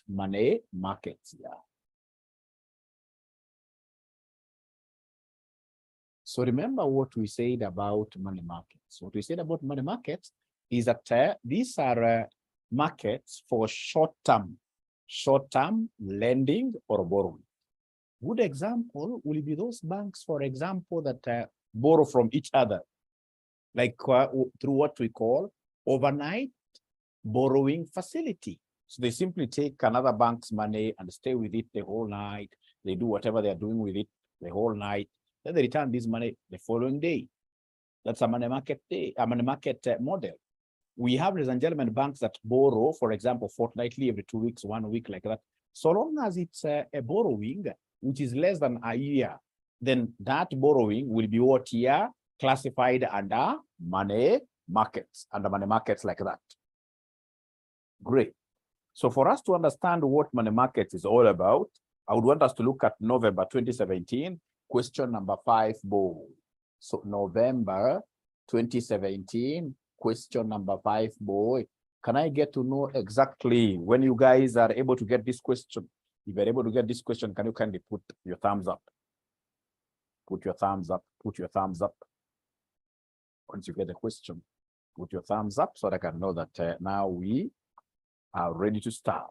money markets here. So remember what we said about money markets. What we said about money markets is that these are markets for short-term lending or borrowing. Good example will be those banks, for example, that borrow from each other, like through what we call overnight borrowing facility. So they simply take another bank's money and stay with it the whole night. They do whatever they're doing with it the whole night. Then they return this money the following day. That's a money market model. We have, ladies and gentlemen, banks that borrow, for example, fortnightly, every 2 weeks, 1 week, like that. So long as it's a borrowing which is less than a year, then that borrowing will be what here classified under money markets, like that. Great. So for us to understand what money markets is all about, I would want us to look at November 2017, question number 5B. So November 2017, question number 5B. Can I get to know exactly when you guys are able to get this question? If you're able to get this question, can you kindly put your thumbs up? Put your thumbs up, put your thumbs up. Once you get the question, put your thumbs up so that I can know that now we are ready to start.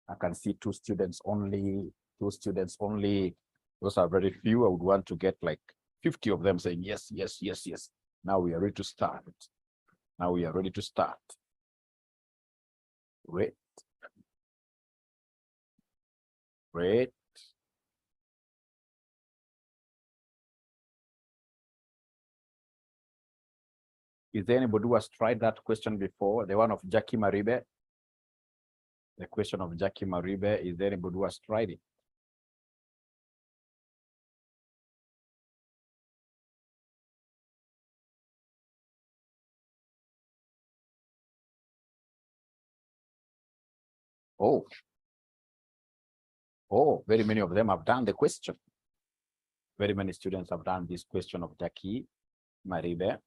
I can see 2 students only, 2 students only. Those are very few. I would want to get like 50 of them saying yes, yes, yes, yes. Now we are ready to start. Now we are ready to start. Great. Great. Is there anybody who has tried that question before? The one of Jackie Maribe? The question of Jackie Maribe, is there anybody who has tried it? Oh, very many of them have done the question. Very many students have done this question of Jackie Maribe.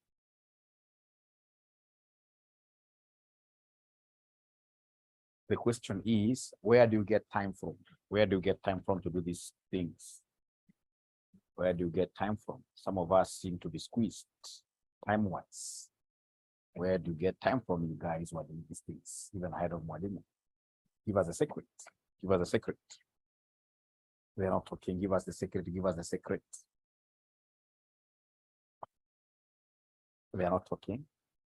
The question is, where do you get time from? Where do you get time from to do these things? Where do you get time from? Some of us seem to be squeezed time-wise. Where do you get time from, you guys who are doing these things? Even ahead of Mwalimu. Give us a secret. Give us a secret. We are not talking. Give us the secret. Give us the secret. We are not talking.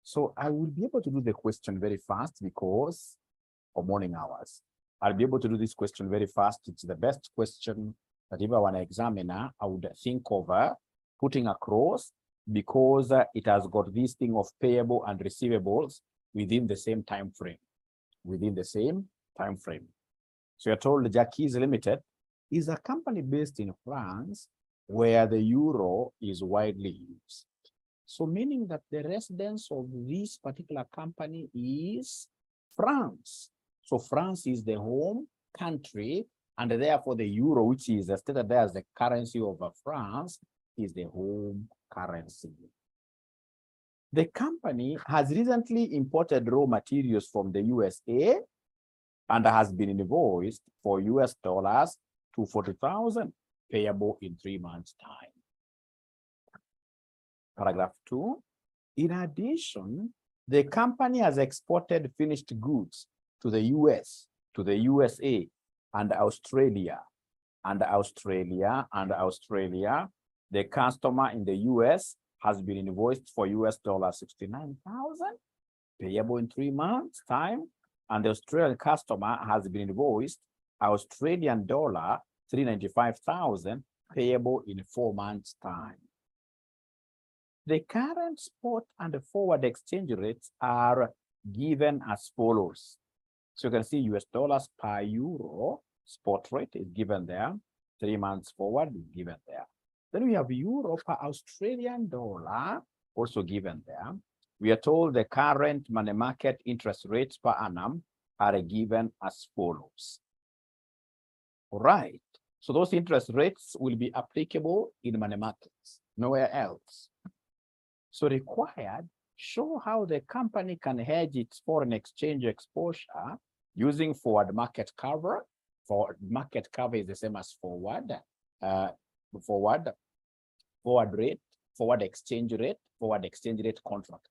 So I will be able to do the question very fast because of morning hours. I'll be able to do this question very fast. It's the best question that if I want an examiner, I would think of putting across because it has got this thing of payable and receivables within the same time frame. Within the same time frame. So you're told Jackies Limited is a company based in France where the euro is widely used. So meaning that the residence of this particular company is France. So France is the home country, and therefore the euro, which is stated there as the currency of France, is the home currency. The company has recently imported raw materials from the USA and has been invoiced for US dollars $240,000 payable in 3 months' time. Paragraph 2. In addition, the company has exported finished goods to the US, to the USA, and Australia. The customer in the US has been invoiced for US $69,000 payable in 3 months' time, and the Australian customer has been invoiced Australian dollar $395,000 payable in 4 months' time. The current spot and the forward exchange rates are given as follows. So you can see US dollars per euro spot rate is given there. 3 months forward is given there. Then we have euro per Australian dollar also given there. We are told the current money market interest rates per annum are given as follows. All right. So those interest rates will be applicable in money markets, nowhere else. So required, show how the company can hedge its foreign exchange exposure using forward market cover. Forward market cover is the same as forward rate, forward exchange rate contract,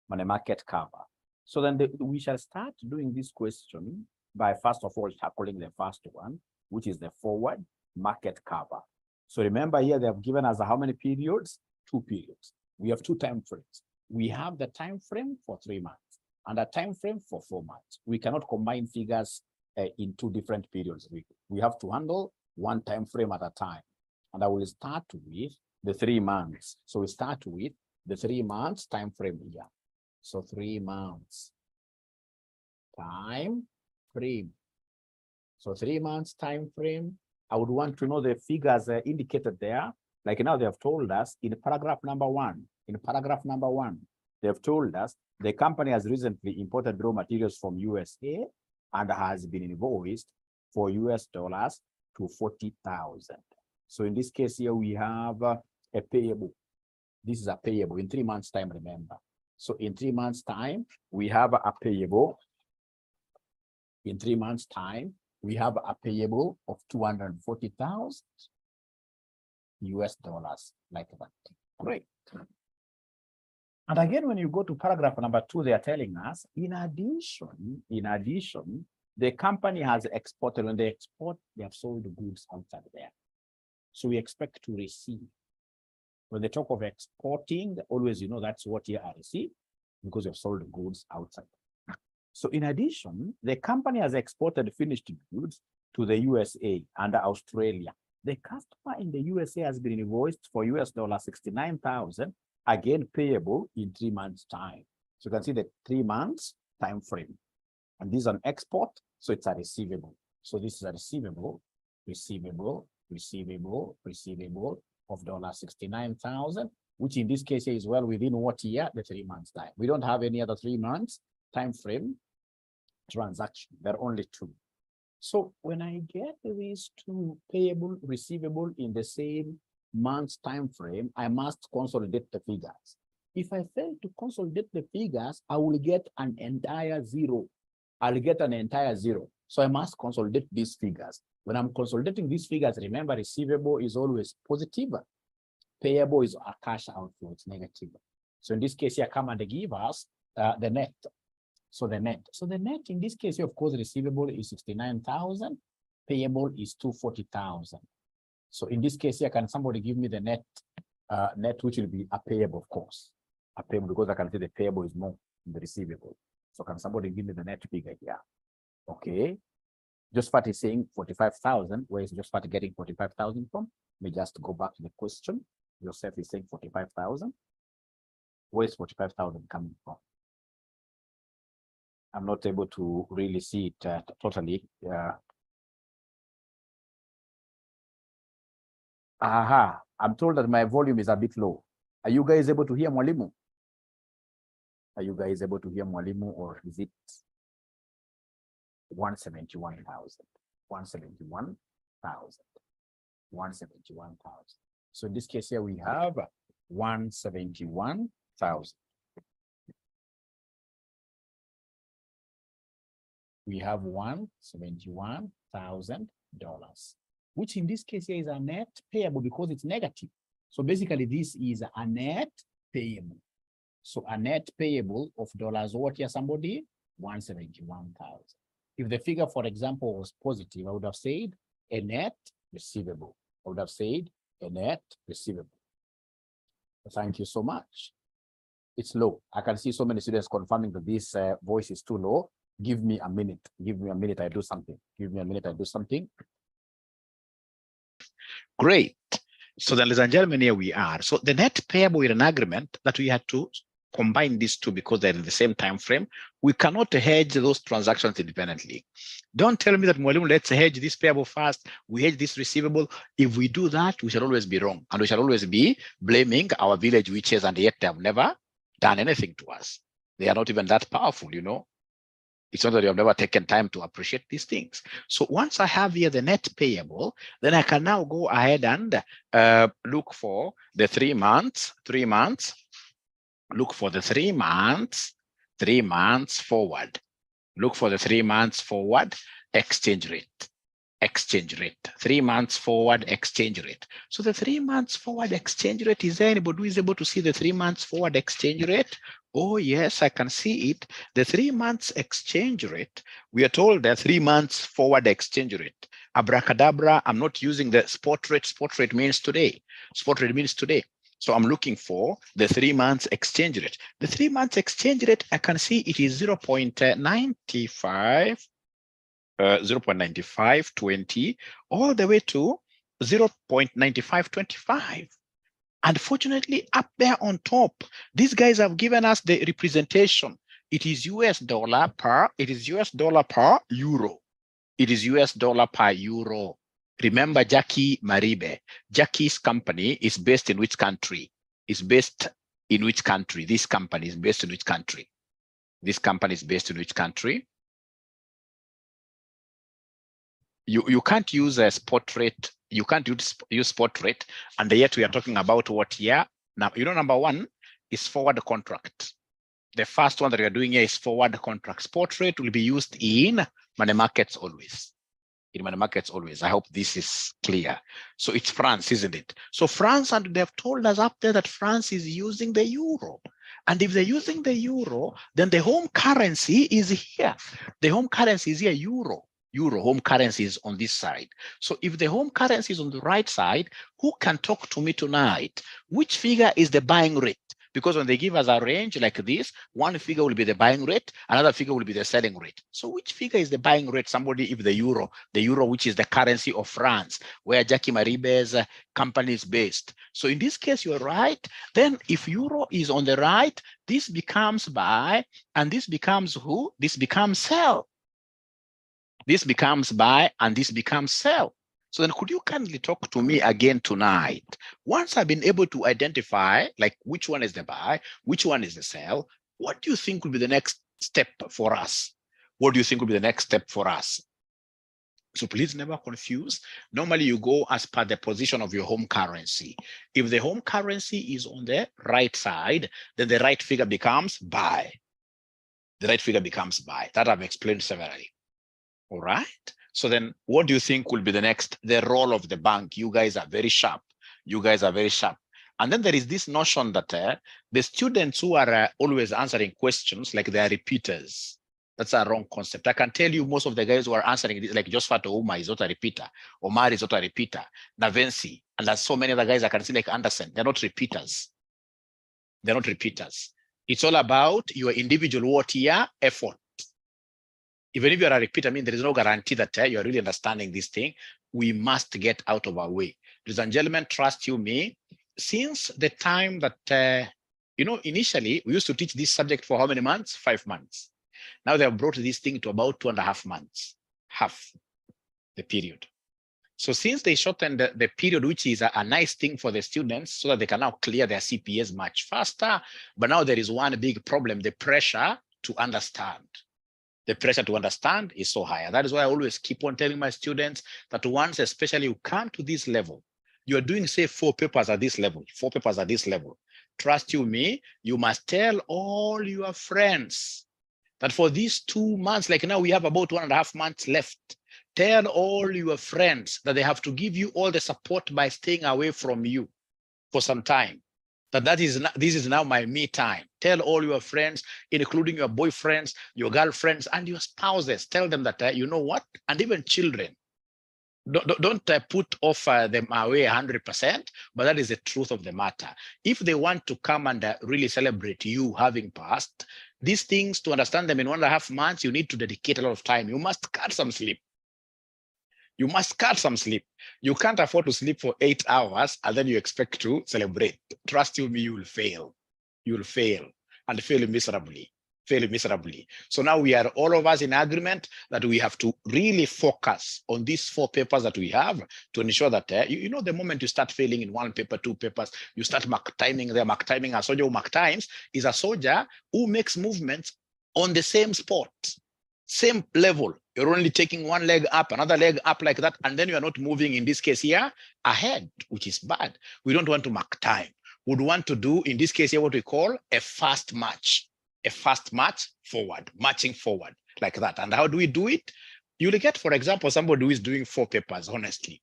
money market cover. So then we shall start doing this question by first of all tackling the first one, which is the forward market cover. So remember here they have given us how many periods? 2 periods. We have 2 time frames. We have the time frame for 3 months and a time frame for 4 months. We cannot combine figures in 2 different periods. We have to handle 1 time frame at a time. And I will start with the 3 months. So we start with the 3 months time frame here. So 3 months time frame. So 3 months time frame. I would want to know the figures indicated there. Like now they have told us in paragraph number 1. In paragraph number 1, they have told us the company has recently imported raw materials from USA and has been invoiced for US dollars to 40,000. So in this case here we have a payable. This is a payable in 3 months time, remember. So in 3 months time, we have a payable. In 3 months time, we have a payable of 240,000 US dollars, like that. Great. And again, when you go to paragraph number 2, they are telling us, in addition, the company has exported. When they export, they have sold the goods outside there. So we expect to receive. When they talk of exporting, always, you know, that's what here I receive because you've sold the goods outside. So in addition, the company has exported finished goods to the USA and Australia. The customer in the USA has been invoiced for US dollars 69,000, again payable in 3 months time. So you can see the 3 months time frame. And this is an export, so it's a receivable. So this is a receivable of $69,000, which in this case is well within what year? The 3 months time. We don't have any other 3 months time frame transaction. There are only 2. So when I get these 2 payable, receivable in the same month's time frame, I must consolidate the figures. If I fail to consolidate the figures, I will get an entire 0. I'll get an entire 0. So I must consolidate these figures. When I'm consolidating these figures, remember receivable is always positive. Payable is a cash outflow, it's negative. So in this case here, come and give us the net. So the net in this case, of course, receivable is 69,000, payable is 240,000. So in this case here, can somebody give me the net, which will be a payable, of course, a payable, because I can see the payable is more than the receivable. So can somebody give me the net figure here? Okay, Josephat is saying 45,000. Where is Josephat getting 45,000 from? Let me just go back to the question. Joseph is saying 45,000. Where is 45,000 coming from? I'm not able to really see it totally. Aha, I'm told that my volume is a bit low. Are you guys able to hear Mwalimu? Are you guys able to hear Mwalimu, or is it 171,000? 171,000. 171,000. So in this case here, we have 171,000. We have $171,000, which in this case here is a net payable because it's negative. So basically this is a net payable. So a net payable of dollars, what here somebody? 171,000. If the figure, for example, was positive, I would have said a net receivable. I would have said a net receivable. Thank you so much. It's low. I can see so many students confirming that this voice is too low. Give me a minute. Give me a minute. I do something. Give me a minute. I do something. Great. So then, ladies and gentlemen, here we are. So the net payable is an agreement that we had to combine these two because they're in the same time frame. We cannot hedge those transactions independently. Don't tell me that, Mwalimu, let's hedge this payable first, we hedge this receivable. If we do that, we shall always be wrong, and we shall always be blaming our village witches, and yet they have never done anything to us. They are not even that powerful, you know. It's not that you have never taken time to appreciate these things. So once I have here the net payable, then I can now go ahead and look for the 3 months. Look for the 3 months 3 months forward. Look for the 3 months forward exchange rate. Exchange rate. 3 months forward exchange rate. So the 3 months forward exchange rate, is there anybody who is able to see the 3 months forward exchange rate? Oh, yes, I can see it. The 3 months exchange rate, we are told that 3 months forward exchange rate. Abracadabra, I'm not using the spot rate. Spot rate means today. Spot rate means today. So I'm looking for the 3 months exchange rate. The 3 months exchange rate, I can see it is 0.95. 0.9520 all the way to 0.9525. Unfortunately, up there on top, these guys have given us the representation. It is US dollar per, it is US dollar per euro. It is US dollar per euro. Remember Jackie Maribe. Jackie's company is based in which country? Is based in which country? This company is based in which country? This company is based in which country? You can't use a spot rate. You can't use spot rate, and yet we are talking about what year? Now, number one is forward contract. The first one that we are doing here is forward contract. Spot rate will be used in money markets always. In money markets always. I hope this is clear. So it's France, isn't it? So France, and they've told us up there that France is using the euro. And if they're using the euro, then the home currency is here. The home currency is here, euro. Home currency is on this side. So if the home currency is on the right side, who can talk to me tonight? Which figure is the buying rate? Because when they give us a range like this, one figure will be the buying rate, another figure will be the selling rate. So which figure is the buying rate? Somebody, if the euro, which is the currency of France, where Jackie Maribe's company is based. So in this case, you're right. Then if euro is on the right, this becomes buy, and this becomes who? This becomes sell. This becomes buy, and this becomes sell. So then could you kindly talk to me again tonight? Once I've been able to identify like which one is the buy, which one is the sell, what do you think will be the next step for us? What do you think will be the next step for us? So please never confuse. Normally you go as per the position of your home currency. If the home currency is on the right side, then the right figure becomes buy. The right figure becomes buy. That I've explained severally. All right. So then what do you think will be the next, the role of the bank? You guys are very sharp. You guys are very sharp. And then there is this notion that the students who are always answering questions, like they are repeaters. That's a wrong concept. I can tell you most of the guys who are answering this, like Josephat Ouma is not a repeater. Omar is not a repeater. Navensi, and there's so many other guys I can see like Anderson. They're not repeaters. They're not repeaters. It's all about your individual what here effort. Even if you're a repeater, I mean, there is no guarantee that you're really understanding this thing. We must get out of our way. Ladies and gentlemen, trust you me, since the time that, initially we used to teach this subject for how many months? 5 months. Now they have brought this thing to about 2.5 months, half the period. So since they shortened the period, which is a nice thing for the students so that they can now clear their CPAs much faster. But now there is one big problem, the pressure to understand. The pressure to understand is so high. That is why I always keep on telling my students that once, especially you come to this level, you're doing, say, 4 papers at this level, 4 papers at this level. Trust you me, you must tell all your friends that for these 2 months, like now we have about 1.5 months left, tell all your friends that they have to give you all the support by staying away from you for some time. This is now my me time. Tell all your friends, including your boyfriends, your girlfriends, and your spouses. Tell them that, you know what? And even children. Don't put off them away 100%, but that is the truth of the matter. If they want to come and really celebrate you having passed, these things, to understand them in 1.5 months, you need to dedicate a lot of time. You must cut some sleep. You must cut some sleep. You can't afford to sleep for 8 hours and then you expect to celebrate. Trust you me, you will fail. You will fail, and fail miserably. Fail miserably. So now we are all of us in agreement that we have to really focus on these 4 papers that we have to ensure that, the moment you start failing in 1 paper, 2 papers, you start mark timing there. Mark timing, a soldier who mark times is a soldier who makes movements on the same spot, same level. You're only taking 1 leg up, another leg up like that, and then you are not moving, in this case here, ahead, which is bad. We don't want to mark time. We'd want to do, in this case here, what we call a fast march. a fast march forward, marching forward like that. And how do we do it? You'll get, for example, somebody who is doing 4 papers, honestly,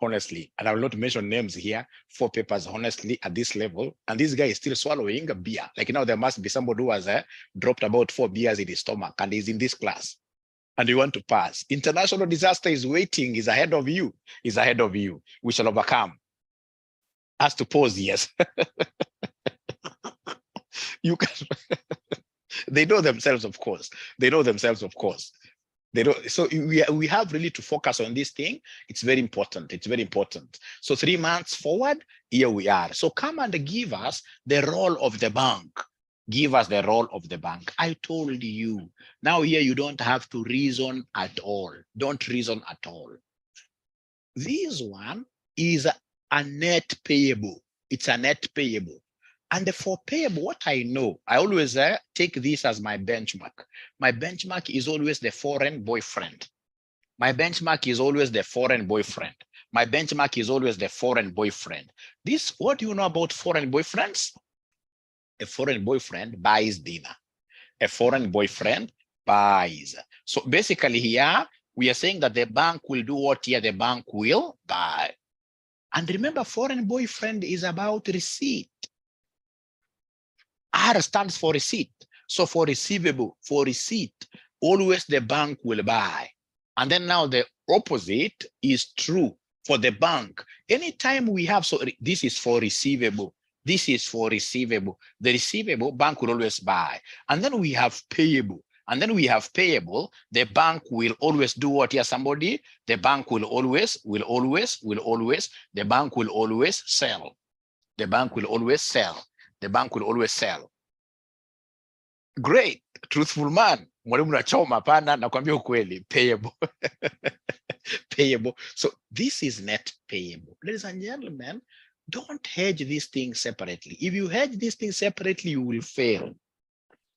and I will not mention names here, 4 papers, honestly, at this level. And this guy is still swallowing a beer. Like, you know, there must be somebody who has dropped about 4 beers in his stomach and is in this class. And you want to pass. International disaster is waiting, is ahead of you, is ahead of you. We shall overcome. Has to pause, yes. You can. They know themselves, of course. They know themselves, of course. They don't. So we have really to focus on this thing. It's very important. It's very important. So 3 months forward, here we are. So come and give us the role of the bank. Give us the role of the bank. I told you. Now here you don't have to reason at all. Don't reason at all. This one is a net payable. It's a net payable. And for payable, what I know, I always take this as my benchmark. My benchmark is always the foreign boyfriend. My benchmark is always the foreign boyfriend. My benchmark is always the foreign boyfriend. This, what do you know about foreign boyfriends? A foreign boyfriend buys dinner. A foreign boyfriend buys. So basically here, we are saying that the bank will do what here the bank will buy. And remember, foreign boyfriend is about receipt. R stands for receipt. So for receivable, for receipt, always the bank will buy. And then now the opposite is true for the bank. Anytime we have, so this is for receivable. This is for receivable. The receivable, bank will always buy. And then we have payable. And then we have payable. The bank will always do what here, somebody? The bank will always, the bank will always sell. The bank will always sell. The bank will always sell. Great, truthful man. Mwalimu nachoma pana nakwambia ukweli, payable. Payable. So this is net payable. Ladies and gentlemen, don't hedge these things separately. If you hedge these things separately, you will fail.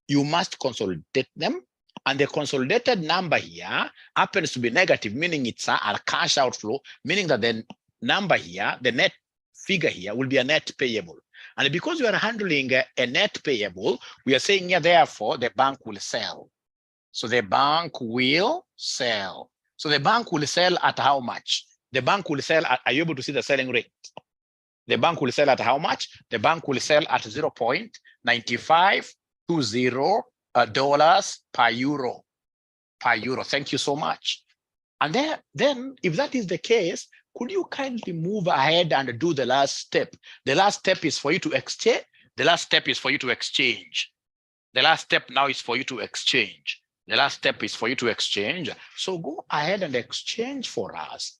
You must consolidate them. And the consolidated number here happens to be negative, meaning it's a cash outflow, meaning that the number here, the net figure here will be a net payable. And because you are handling a net payable, we are saying here, therefore, the bank will sell. So the bank will sell. So the bank will sell at how much? The bank will sell at, are you able to see the selling rate? The bank will sell at how much? The bank will sell at 0.9520 dollars per euro. Per euro. Thank you so much. And then if that is the case, could you kindly move ahead and do the last step? The last step is for you to exchange. The last step is for you to exchange. The last step now is for you to exchange. The last step is for you to exchange. So go ahead and exchange for us.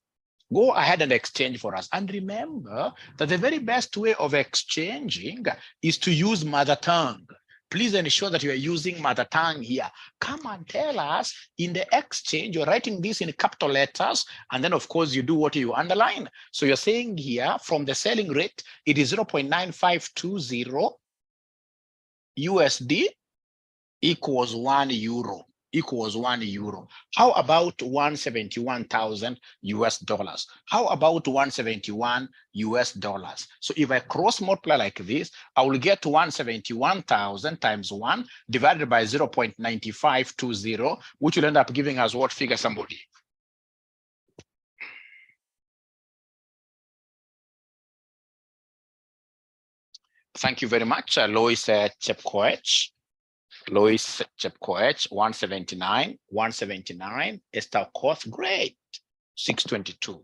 Go ahead and exchange for us. And remember that the very best way of exchanging is to use mother tongue. Please ensure that you are using mother tongue here. Come and tell us in the exchange, you're writing this in capital letters, and then of course you do what you underline. So you're saying here from the selling rate, it is 0.9520 USD equals 1 euro. Equals 1 euro. How about 171,000 US dollars? How about 171 US dollars? So if I cross multiply like this, I will get 171,000 times 1 divided by 0.9520, which will end up giving us what figure, somebody? Thank you very much, Lois Chepkoech. Lois Chepkoech, 179, Esther Koth, great, 622.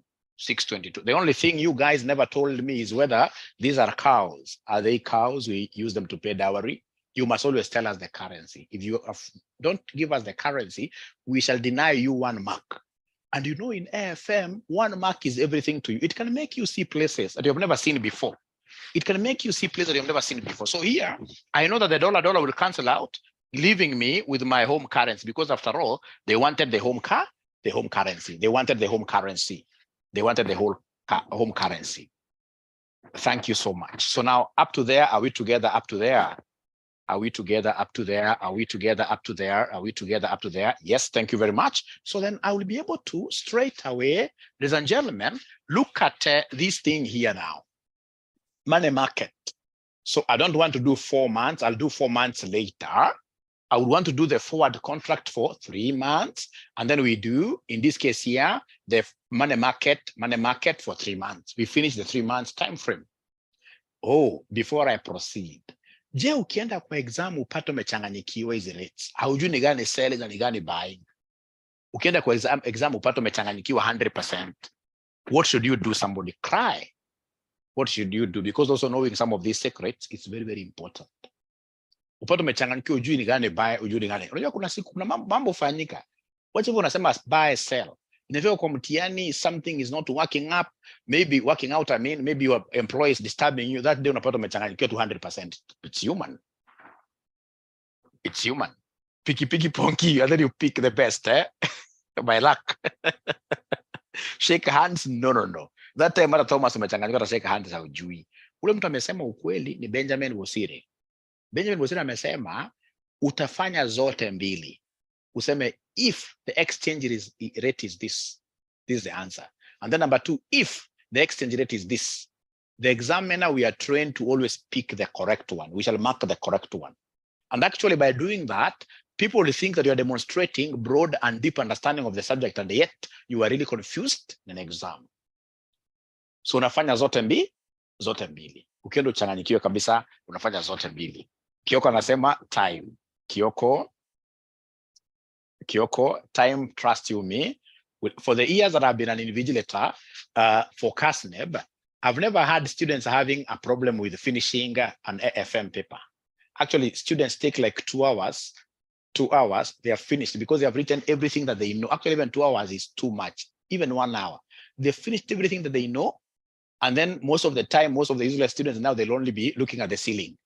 The only thing you guys never told me is whether these are cows. Are they cows? We use them to pay dowry. You must always tell us the currency. If you don't give us the currency, we shall deny you 1 mark. And you know, in AFM, 1 mark is everything to you. It can make you see places that you have never seen before. It can make you see places that you've never seen before. So here, I know that the dollar will cancel out, leaving me with my home currency, because after all, they wanted the home currency. They wanted the home currency. They wanted the whole home currency. Thank you so much. So now up to there, are we together up to there? Are we together up to there? Are we together up to there? Are we together up to there? Yes, thank you very much. So then I will be able to straight away, ladies and gentlemen, look at this thing here now. Money market. So I don't want to do 4 months. I'll do 4 months later. I would want to do the forward contract for 3 months. And then we do, in this case here, the money market for 3 months. We finish the 3 months time frame. Oh, before I proceed. Je, ukienda kwa exam upate umechanganyikiwa hizi rates. Haujui ni gani selling na ni gani buying. Ukienda kwa exam upate umechanganyikiwa 100%. What should you do? Somebody cry. What should you do? Because also knowing some of these secrets is very, very important. Upate umechanganyikiwa ujui ni gani buy, ujui ni gani. Unajua kuna siku kuna mambo fanyika. Wacha hivyo unasema buy sell. Inafika kwa mtihani something is not working up, maybe working out, I mean, maybe your employee is disturbing you, that day unapata umechanganyikiwa 200%. It's human. It's human. Picky ponky, and then you pick the best, eh? By luck. Shake hands, no. That time hata Thomas umechanganyikiwa shake hands haujui. Ule mtu amesema ukweli ni Benjamin Wosire. Benjamin Wosire amesema utafanya zote mbili. Useme if the exchange rate is this is the answer. And then number 2, if the exchange rate is this, the examiner, we are trained to always pick the correct one. We shall mark the correct one. And actually by doing that, people will think that you are demonstrating broad and deep understanding of the subject, and yet you are really confused in an exam. So unafanya zote mbili. Ukienda uchanganyikiwe kabisa, unafanya zote mbili. Kioko anasema time. Kioko, time, trust you me. For the years that I've been an invigilator for CASNEB, I've never had students having a problem with finishing an AFM paper. Actually, students take like 2 hours. 2 hours, they are finished because they have written everything that they know. Actually, even 2 hours is too much. Even 1 hour. They finished everything that they know. And then most of the time, most of the usual students now, they'll only be looking at the ceiling.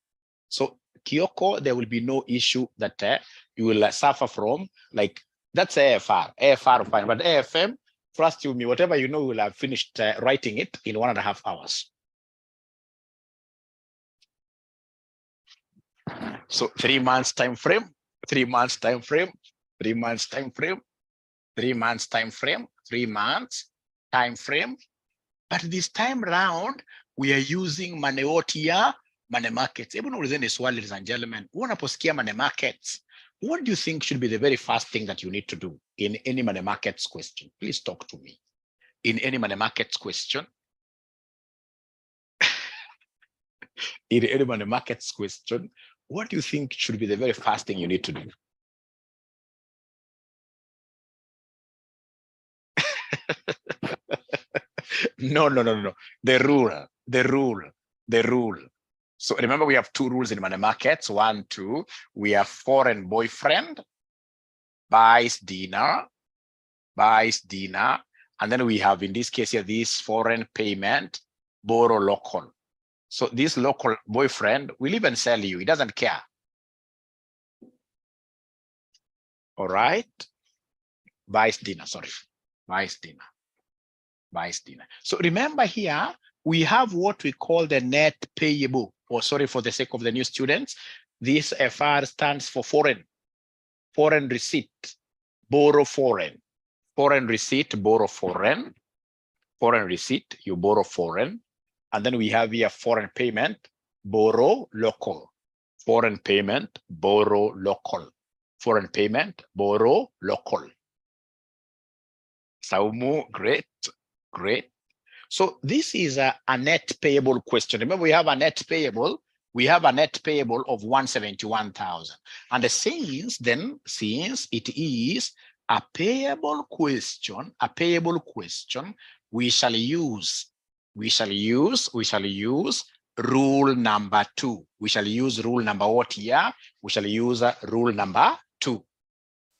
So Kyoko, there will be no issue that you will suffer from. Like, that's AFR fine, but AFM, trust you me, whatever you know, you will have finished writing it in 1.5 hours. So 3 months time frame, 3 months time frame, 3 months time frame, 3 months time frame, 3 months time frame. But this time round, we are using money markets. Even within this world, ladies and gentlemen, unaposikia money markets, what do you think should be the very first thing that you need to do in any money markets question? Please talk to me. In any money markets question, in any money markets question, what do you think should be the very first thing you need to do? No. The rule. So remember, we have 2 rules in money markets. 1, 2, we have foreign boyfriend, buys dinner. And then we have, in this case here, this foreign payment, borrow local. So this local boyfriend will even sell you. He doesn't care. All right. Buys dinner. So remember here, we have what we call the net payable, or sorry, for the sake of the new students, this FR stands for foreign receipt, borrow foreign receipt, borrow foreign receipt, you borrow foreign. And then we have here foreign payment, borrow local, foreign payment, borrow local, foreign payment, borrow local. Saumu, great. So this is a net payable question. Remember, we have a net payable of 171,000. And since it is a payable question, we shall use rule number 2. We shall use rule number what here? We shall use rule number 2.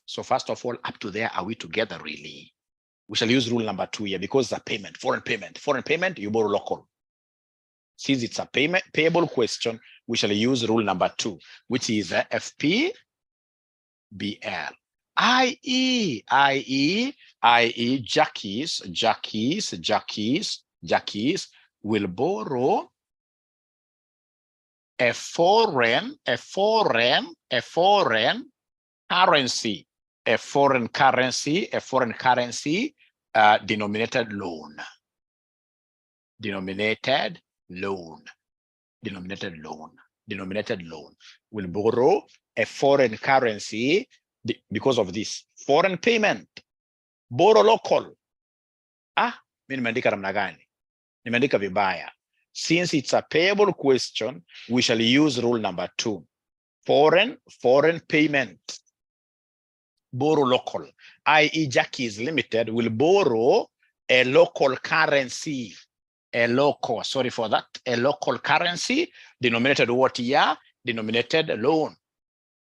So first of all, up to there, are we together really? We shall use rule number 2 here because it's a payment, foreign payment, you borrow local. Since it's a payable question, we shall use rule number 2, which is FPBL. i.e. Jackies will borrow a foreign currency, denominated loan. Will borrow a foreign currency because of this. Foreign payment, borrow local. Mimi nimeandika namna gani? Nimeandika vibaya. Since it's a payable question, we shall use rule number 2. Foreign payment, borrow local, i.e. Jackie's Limited will borrow a local currency, a local currency denominated what year? Denominated loan.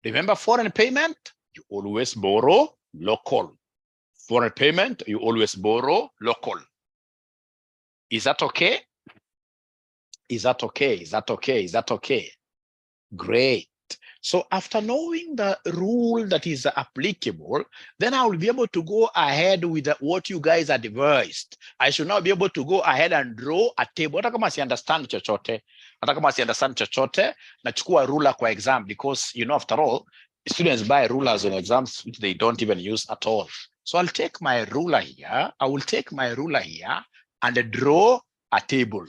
Remember, foreign payment, you always borrow local. Foreign payment, you always borrow local. Is that okay? Is that okay? Is that okay? Is that okay? Great. So after knowing the rule that is applicable, then I will be able to go ahead with what you guys advised. I should now be able to go ahead and draw a table. Hata kama si understand chochote, nachukua ruler kwa exam, because you know, after all, students buy rulers in exams which they don't even use at all. So I'll take my ruler here. I will take my ruler here and draw a table.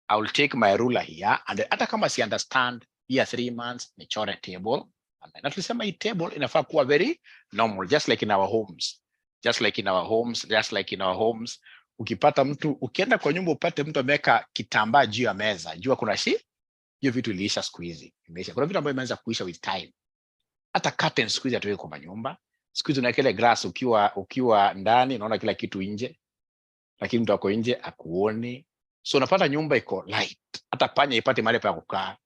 I will take my ruler here and hata kama si understand here 3 months, nichore table. And na tulisema hii table inafaa kuwa very normal, just like in our homes. Just like in our homes. Ukipata mtu, ukienda kwa nyumba upate mtu ameweka kitambaa juu ya meza, jua kuna hiyo vitu iliisha siku hizi. Imeisha. Kuna vitu ambavyo imeanza kuisha with time. Hata curtains siku hizi hatuweki kwa manyumba. Siku hizi unaweka ile glass ukiwa ndani unaona kila kitu nje. Lakini mtu ako nje akuone. So unapata nyumba iko light. Hata panya ipate mahali pa kukaa.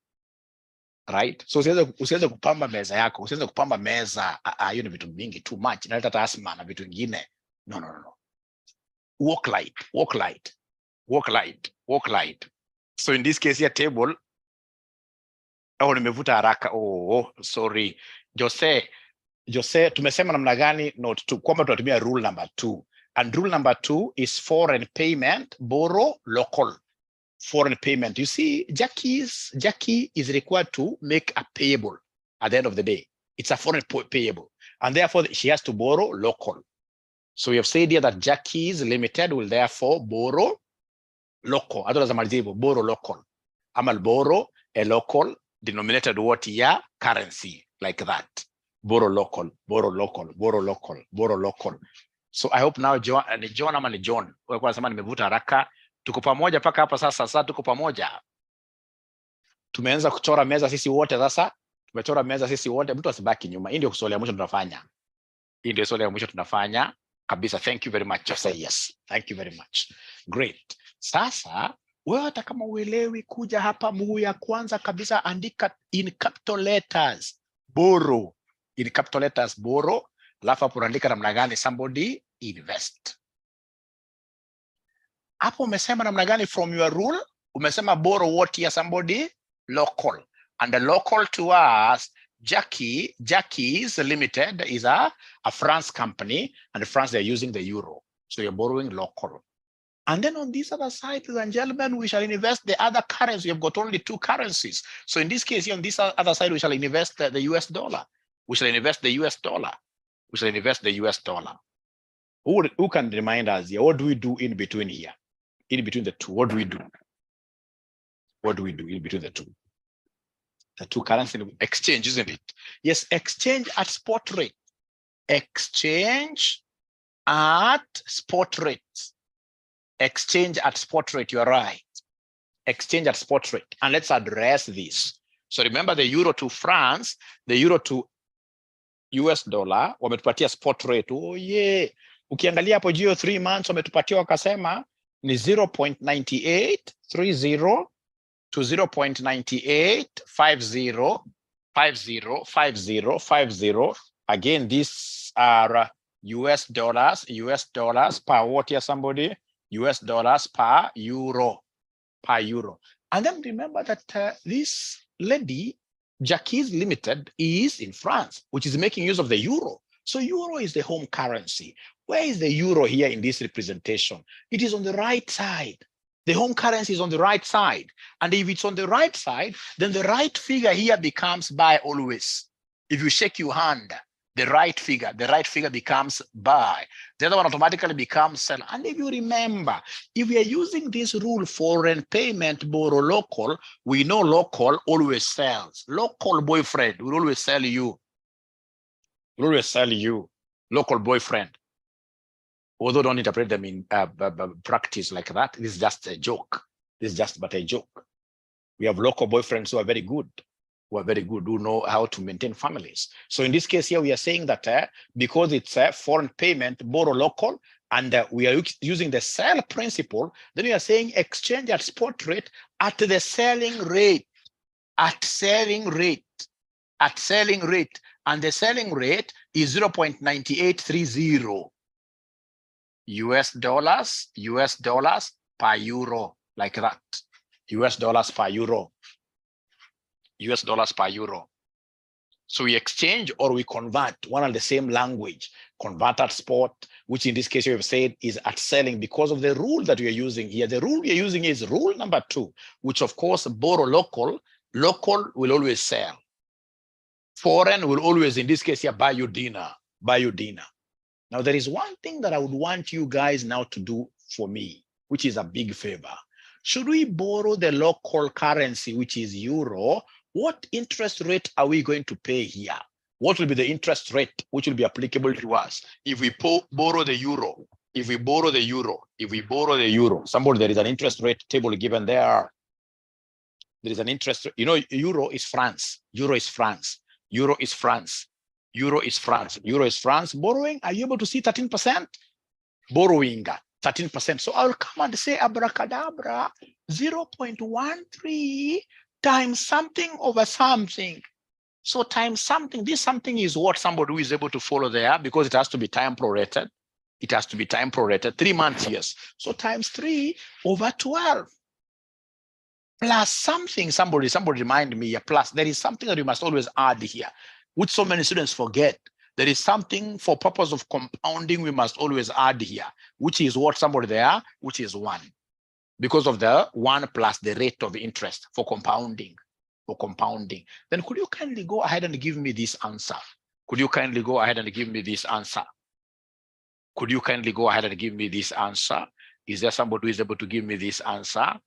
Right? So usiweze kupamba meza yako, usiweze kupamba meza. Hiyo ni vitu mingi, too much. Inaleta hata asthma na vitu vingine. No. Walk light. So in this case here table, nimevuta haraka. Sorry. Jose, tumesema namna gani note 2 kwamba tunatumia rule number 2. And rule number 2 is foreign payment, borrow local. Foreign payment. You see, Jackie is required to make a payable at the end of the day. It's a foreign payable. And therefore, she has to borrow local. So we have said here that Jackie's Limited will therefore borrow local. Borrow local. Amal borrow a local denominated what year? Currency. Like that. Borrow local. So I hope now John ama ni John. Kwa nasema nimevuta haraka. Tuko pamoja paka hapa sasa tuko pamoja. Tumeanza kuchora meza sisi wote sasa. Tumechora meza sisi wote, mtu asibaki nyuma. Hii ndio swali ya mwisho tunafanya. Kabisa. Thank you very much. Just say yes. Thank you very much. Great. Sasa wewe hata kama uelewi, kuja hapa mguu ya kwanza kabisa, andika in capital letters borrow. In capital letters borrow. Alafu hapo unaandika namna gani? Somebody invest. Hapo umesema namna gani from your rule? Umesema borrow what here? Somebody local. And the local to us, Jackie's Limited is a France company, and France they're using the euro. So you're borrowing local. And then on this other side, ladies and gentlemen, we shall invest the other currency. We've got only 2 currencies. So in this case, on this other side, we shall invest the US dollar. Who can remind us here? What do we do in between here? In between the two, what do we do? In between the two? The 2 currency exchange, isn't it? Yes, exchange at spot rate. Exchange at spot rate. You are right. Exchange at spot rate. And let's address this. So remember the euro to France, the euro to US dollar, wametupatia spot rate. Oh yeah. Ukiangalia hapo jio 3 months wametupatia wakasema ni 0.9830 to 0.9850. Again, these are US dollars per what here, somebody? US dollars per euro. And then remember that this lady, Jackie's Limited, is in France, which is making use of the euro. So euro is the home currency. Where is the euro here in this representation? It is on the right side. The home currency is on the right side. And if it's on the right side, then the right figure here becomes buy always. If you shake your hand, the right figure becomes buy. The other one automatically becomes sell. And if you remember, if we are using this rule, foreign payment, borrow local, we know local always sells. Local boyfriend will always sell you. We'll always sell you local boyfriend. Although don't interpret them in practice like that. This is just a joke. This is just but a joke. We have local boyfriends who are very good, who know how to maintain families. So in this case here, we are saying that because it's a foreign payment, borrow local, and we are using the sell principle, then we are saying exchange at spot rate at the selling rate, and the selling rate is 0.9830 US dollars per euro, like that. US dollars per euro. So we exchange or we convert, one and the same language, convert at spot, which in this case we have said is at selling because of the rule that we are using here. The rule we are using is rule number 2, which of course borrow local will always sell. Foreign will always, in this case here, buy you dinner. Now there is one thing that I would want you guys now to do for me, which is a big favor. Should we borrow the local currency, which is euro, what interest rate are we going to pay here? What will be the interest rate which will be applicable to us if we borrow the euro? If we borrow the euro, somebody, there is an interest rate table given there. There is an interest, euro is France. Borrowing, are you able to see 13%? Borrowing 13%. So I'll come and say abracadabra, 0.13 times something over something. So times something, this something is what somebody who is able to follow there, because it has to be time prorated. 3 months, yes. So times 3 over 12. Plus something, somebody remind me, plus there is something that you must always add here, which so many students forget. There is something for purpose of compounding we must always add here, which is what somebody there, which is 1. Because of the 1 plus the rate of interest for compounding. Then could you kindly go ahead and give me this answer? Is there somebody who is able to give me this answer?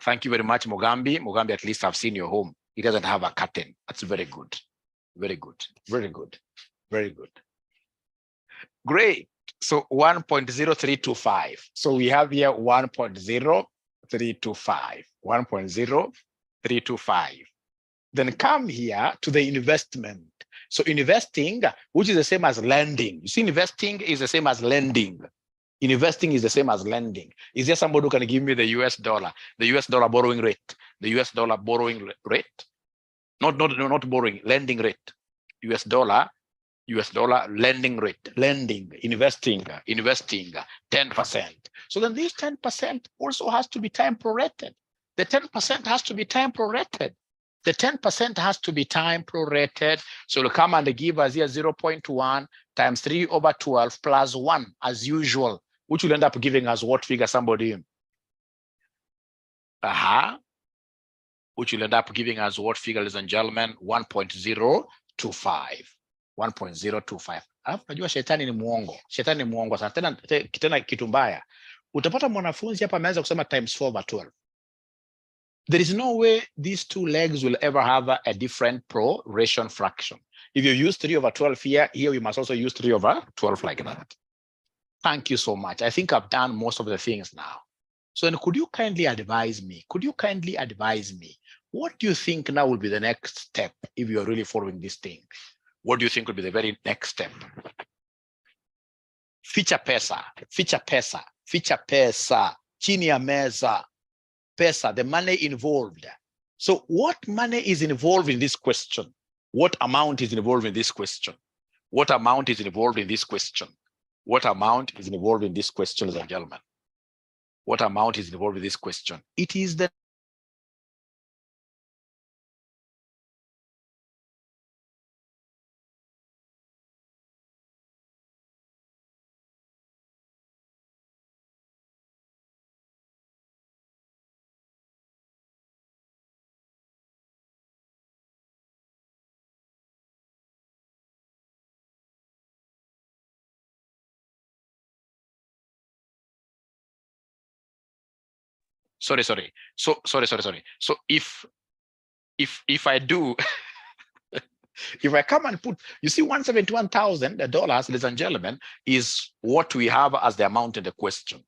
Thank you very much, Mugambi. Mugambi, at least I've seen your home. It doesn't have a curtain. That's very good. Great. So 1.0325. So we have here 1.0325. Then come here to the investment. So investing, which is the same as lending. You see, investing is the same as lending. Is there somebody who can give me the US dollar borrowing rate? Not borrowing, lending rate. US dollar lending rate, investing 10%. So then this 10% also has to be time prorated. The 10% has to be time prorated. So it'll come and give us here 0.1 times 3 over 12 plus 1 as usual, which will end up giving us what figure, somebody? Which will end up giving us what figure, ladies and gentlemen? 1.025. Alafu najua shetani ni muongo sana, tena kitu mbaya. Utapata mwanafunzi hapa ameanza kusema times 4 over 12. There is no way these two legs will ever have a different proration fraction. If you use 3 over 12 here we must also use 3 over 12 like that. Thank you so much. I think I've done most of the things now. So then could you kindly advise me? What do you think now will be the next step if you're really following this thing? What do you think will be the very next step? Ficha pesa. Chini ya meza. Pesa, the money involved. So what money is involved in this question? What amount is involved in this question? Ladies and gentlemen? What amount is involved in this question? It is the sorry. So if if I do, if I come and put, you see, $171,000, ladies and gentlemen, is what we have as the amount in the question.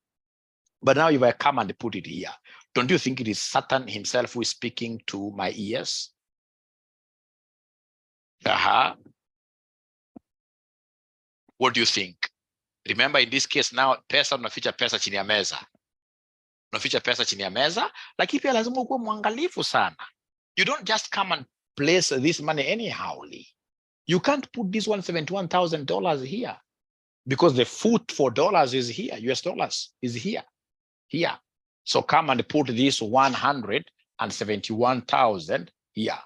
But now if I come and put it here, don't you think it is Satan himself who is speaking to my ears? What do you think? Remember, in this case now, pesa unaficha pesa chini ya meza. Unaficha pesa chini ya meza, lakini pia lazima ukuwe mwangalifu sana. You don't just come and place this money anyhow. You can't put this $171,000 here because the foot for dollars is here, US dollars is here. So come and put this 171,000 here,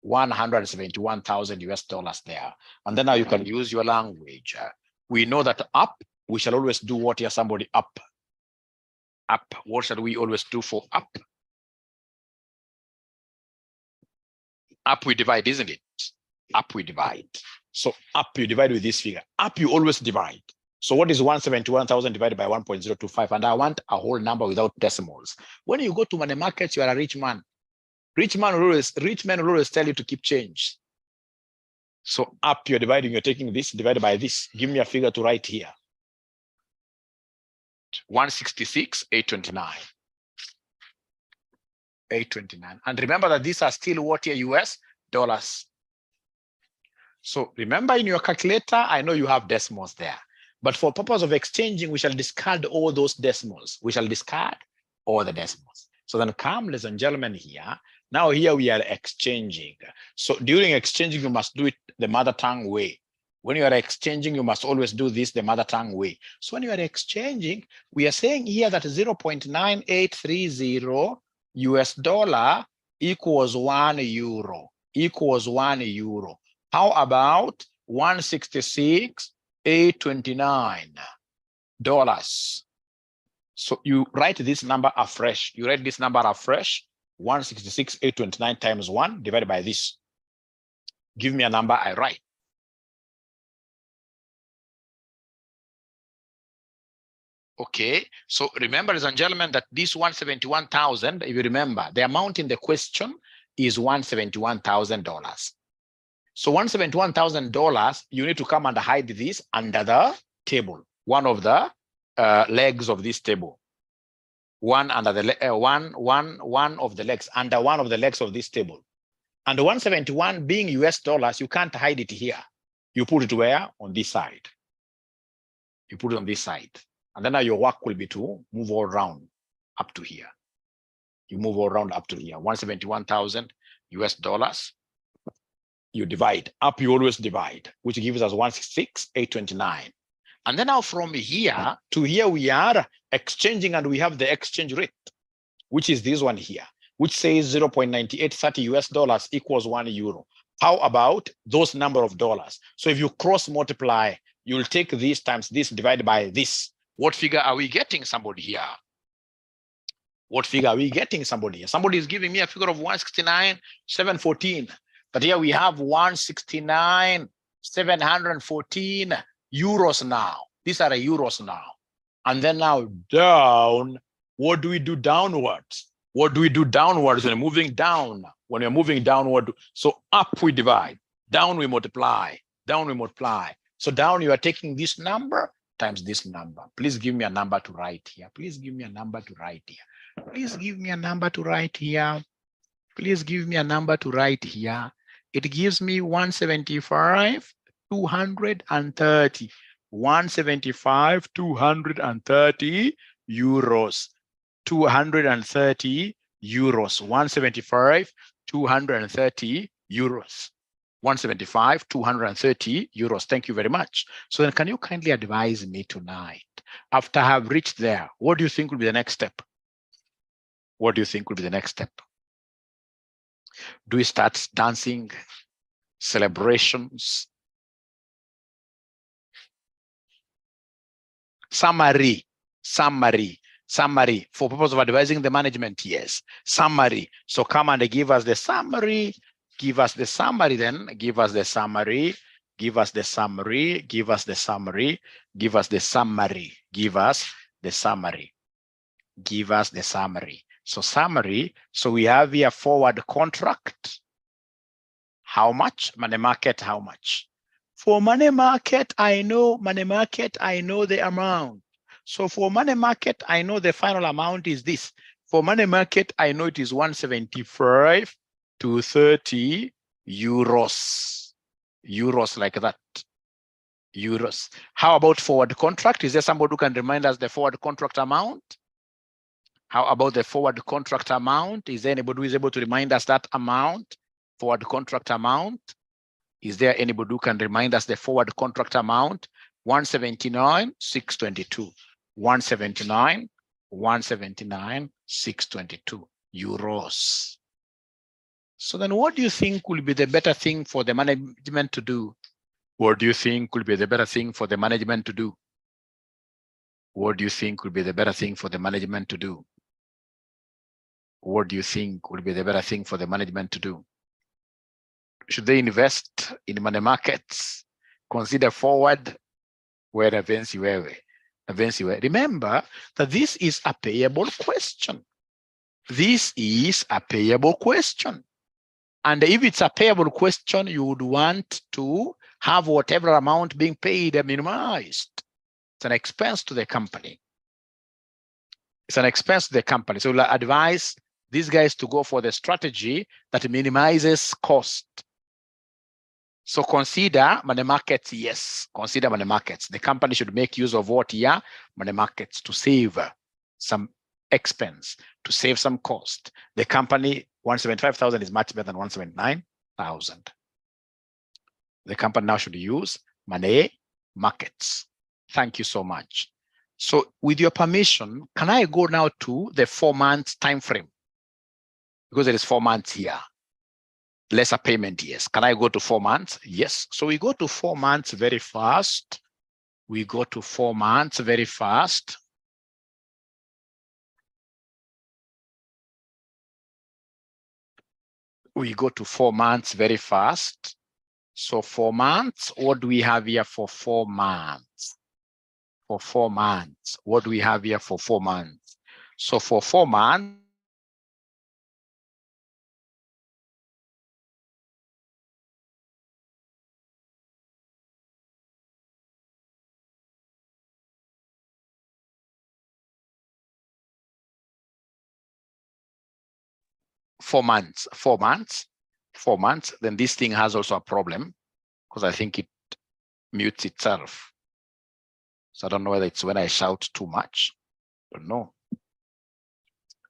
171,000 US dollars there. And then now you can use your language. We know that up, we shall always do what here, somebody up. Up, what shall we always do for up? Up we divide, isn't it? Up we divide. So up you divide with this figure. Up you always divide. So what is 171,000 divided by 1.025? And I want a whole number without decimals. When you go to money markets, you are a rich man. Rich men will always tell you to keep change. So up you're dividing, you're taking this divided by this. Give me a figure to write here. 166,829. 829. And remember that these are still what here, US dollars. So remember, in your calculator, I know you have decimals there. But for purpose of exchanging, we shall discard all those decimals. We shall discard all the decimals. So then come, ladies and gentlemen, here. Now here we are exchanging. So during exchanging, you must do it the mother tongue way. When you are exchanging, you must always do this the mother tongue way. So when you are exchanging, we are saying here that 0.9830 US dollar equals 1 euro. Equals 1 euro. How about 166,829 dollars? So you write this number afresh. You write this number afresh. 166,829 times 1 divided by this. Give me a number, I write. Okay, so remember, ladies and gentlemen, that this 171,000, if you remember, the amount in the question is $171,000. So $171,000, you need to come and hide this under the table, one of the legs of this table. One under the one of the legs, under one of the legs of this table. And the 171 being US dollars, you can't hide it here. You put it where? On this side. You put it on this side. And then now your work will be to move all around up to here. You move all around up to here. 171,000 US dollars. You divide. Up you always divide, which gives us 166,829. And then now from here to here we are exchanging, and we have the exchange rate, which is this one here, which says 0.9830 US dollars equals 1 euro. How about those number of dollars? So if you cross multiply, you'll take this times this divided by this. What figure are we getting, somebody here? What figure are we getting, somebody here? Somebody is giving me a figure of 169,714. But here we have 169,714 euros now. These are euros now. And then now down, what do we do downwards? What do we do downwards when we're moving down? When we're moving downward, so up we divide, down we multiply, down we multiply. So down you are taking this number times this number. Please give me a number to write here. Please give me a number to write here. Please give me a number to write here. Please give me a number to write here. It gives me 175,230. 175,230 euros. 230 euros. 175,230 euros. 175,230 euros. Thank you very much. So then can you kindly advise me tonight, after I have reached there, what do you think will be the next step? What do you think will be the next step? Do we start dancing, celebrations? Summary. For purpose of advising the management, yes. Summary. So come and give us the summary. Give us the summary then. Give us the summary. Give us the summary. Give us the summary. Give us the summary. Give us the summary. Give us the summary. So summary, so we have here forward contract. How much? Money market, how much? For money market, I know the amount. So for money market, I know the final amount is this. For money market, I know it is 175 to 30 euros. Euros like that. Euros. How about forward contract? Is there somebody who can remind us the forward contract amount? How about the forward contract amount? Is there anybody who is able to remind us that amount? Forward contract amount? Is there anybody who can remind us the forward contract amount? 179,622. 179,622 euros. So then what do you think will be the better thing for the management to do? What do you think will be the better thing for the management to do? What do you think will be the better thing for the management to do? What do you think will be the better thing for the management to do? Should they invest in money markets? Consider forward? Remember that this is a payable question. This is a payable question. And if it's a payable question, you would want to have whatever amount being paid minimized. It's an expense to the company. It's an expense to the company. So we'll advise these guys to go for the strategy that minimizes cost. So consider money markets, yes, consider money markets. The company should make use of what here? Money markets to save some expense, to save some cost. The company, 175,000 is much better than 179,000. The company now should use money markets. Thank you so much. So with your permission, can I go now to the 4 months time frame? Because there is 4 months here. Lesser payment, yes. Can I go to 4 months? Yes. So we go to 4 months very fast. We go to 4 months very fast. We go to 4 months very fast. So 4 months, what do we have here for 4 months? For 4 months, what do we have here for 4 months? So for 4 months, then this thing has also a problem because I think it mutes itself. So I don't know whether it's when I shout too much, but no.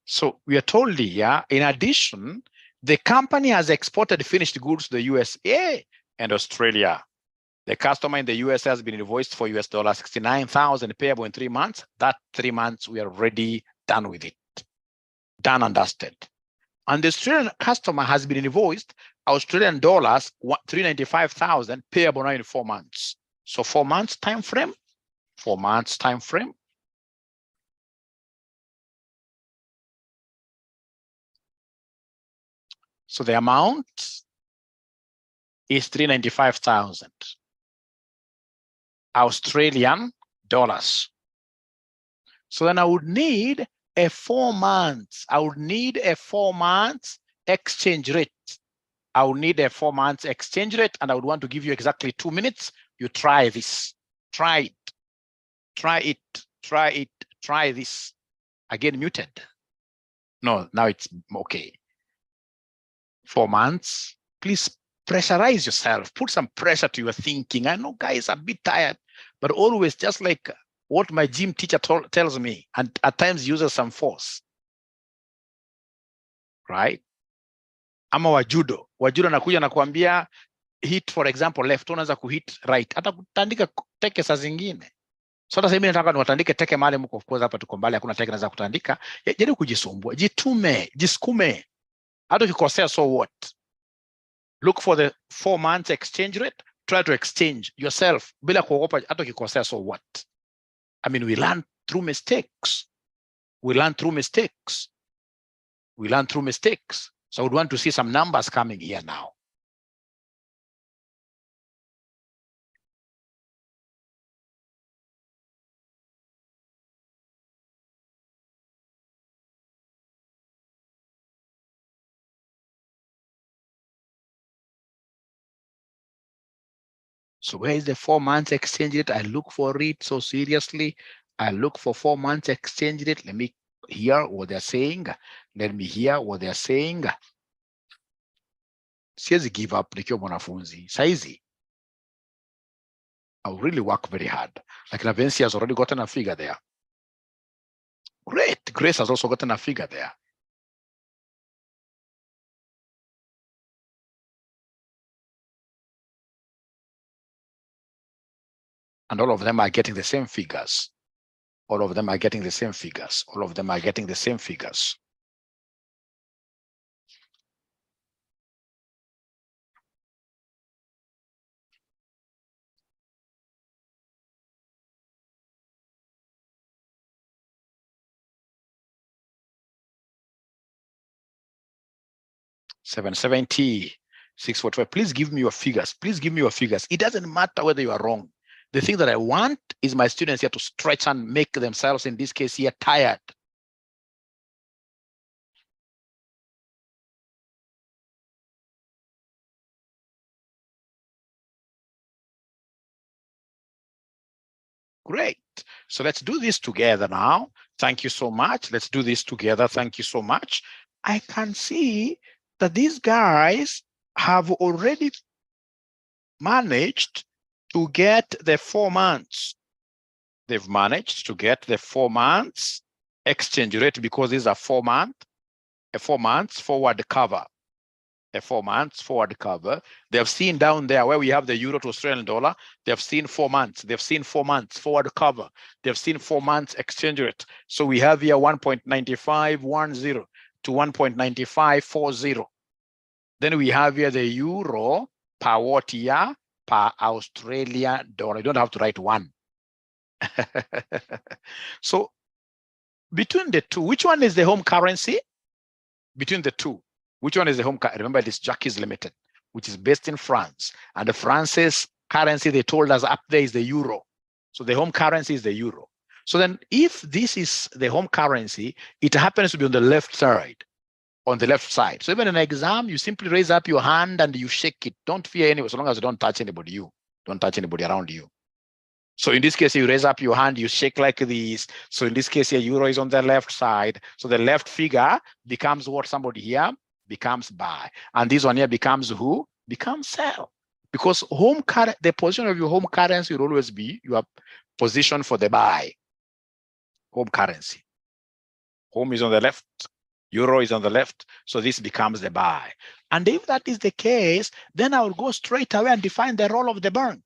So we are told here, in addition, the company has exported finished goods to the USA and Australia. The customer in the US has been invoiced for $69,000 payable in 3 months. That 3 months, we are already done with it. Done and dusted. And the Australian customer has been invoiced Australian dollars, 395,000 payable now in 4 months. So 4 months time frame, 4 months time frame. So the amount is 395,000 Australian dollars. So then I would need a 4 months. I would need a 4 months exchange rate. I would need a 4 months exchange rate, and I would want to give you exactly 2 minutes. You try this. Try it. Try it. Try it. Try this. Again, muted. No, now it's okay. 4 months. Please pressurize yourself. Put some pressure to your thinking. I know guys are a bit tired, but always just like what my gym teacher tells me, and at times uses some force. Right? Ama wajudo anakuja na kuambia hit for example left, unaweza kuhit right, hata kutandika teke saa zingine. So hata mimi nataka niwatandike teke mahali mko, of course hapa tuko mbali, hakuna teke naweza kutandika. Jaribu kujisumbua, jitume, jisukume. Hata ukikosea, so what? Look for the 4 months exchange rate, try to exchange yourself bila kuogopa. Hata ukikosea, so what? I mean, we learn through mistakes. We learn through mistakes. We learn through mistakes. So I would want to see some numbers coming here now. So where is the 4 months exchange rate? I look for it so seriously. I look for 4 months exchange rate. Let me hear what they're saying. Let me hear what they're saying. Siwezi give up nikiwa mwanafunzi. Saizi, I'll really work very hard. Like Navensi has already gotten a figure there. Great. Grace has also gotten a figure there. And all of them are getting the same figures. All of them are getting the same figures. All of them are getting the same figures. $770, $645. Please give me your figures. Please give me your figures. It doesn't matter whether you are wrong. The thing that I want is my students here to stretch and make themselves, in this case here, tired. Great. So let's do this together now. Thank you so much. Let's do this together. Thank you so much. I can see that these guys have already managed to get the 4 months. They've managed to get the 4 months exchange rate because these are a 4 months forward cover. A 4 months forward cover. They've seen down there where we have the euro to Australian dollar. They've seen 4 months. They've seen 4 months forward cover. They've seen 4 months exchange rate. So we have here 1.9510 to 1.9540. Then we have here the euro per what year? Per Australian dollar. You don't have to write 1. So between the two, which one is the home currency? Between the two, which one is the home currency? Remember, this Jacques Limited, which is based in France. And the France's currency, they told us up there, is the euro. So the home currency is the euro. So then if this is the home currency, it happens to be on the left side. On the left side. So even in an exam, you simply raise up your hand and you shake it. Don't fear anyone, so long as you don't touch anybody, you don't touch anybody around you. So in this case, you raise up your hand, you shake like this. So in this case here, euro is on the left side. So the left figure becomes what? Somebody here becomes buy. And this one here becomes who? Becomes sell. Because the position of your home currency will always be your position for the buy. Home currency. Home is on the left. Euro is on the left. So this becomes the buy. And if that is the case, then I will go straight away and define the role of the bank.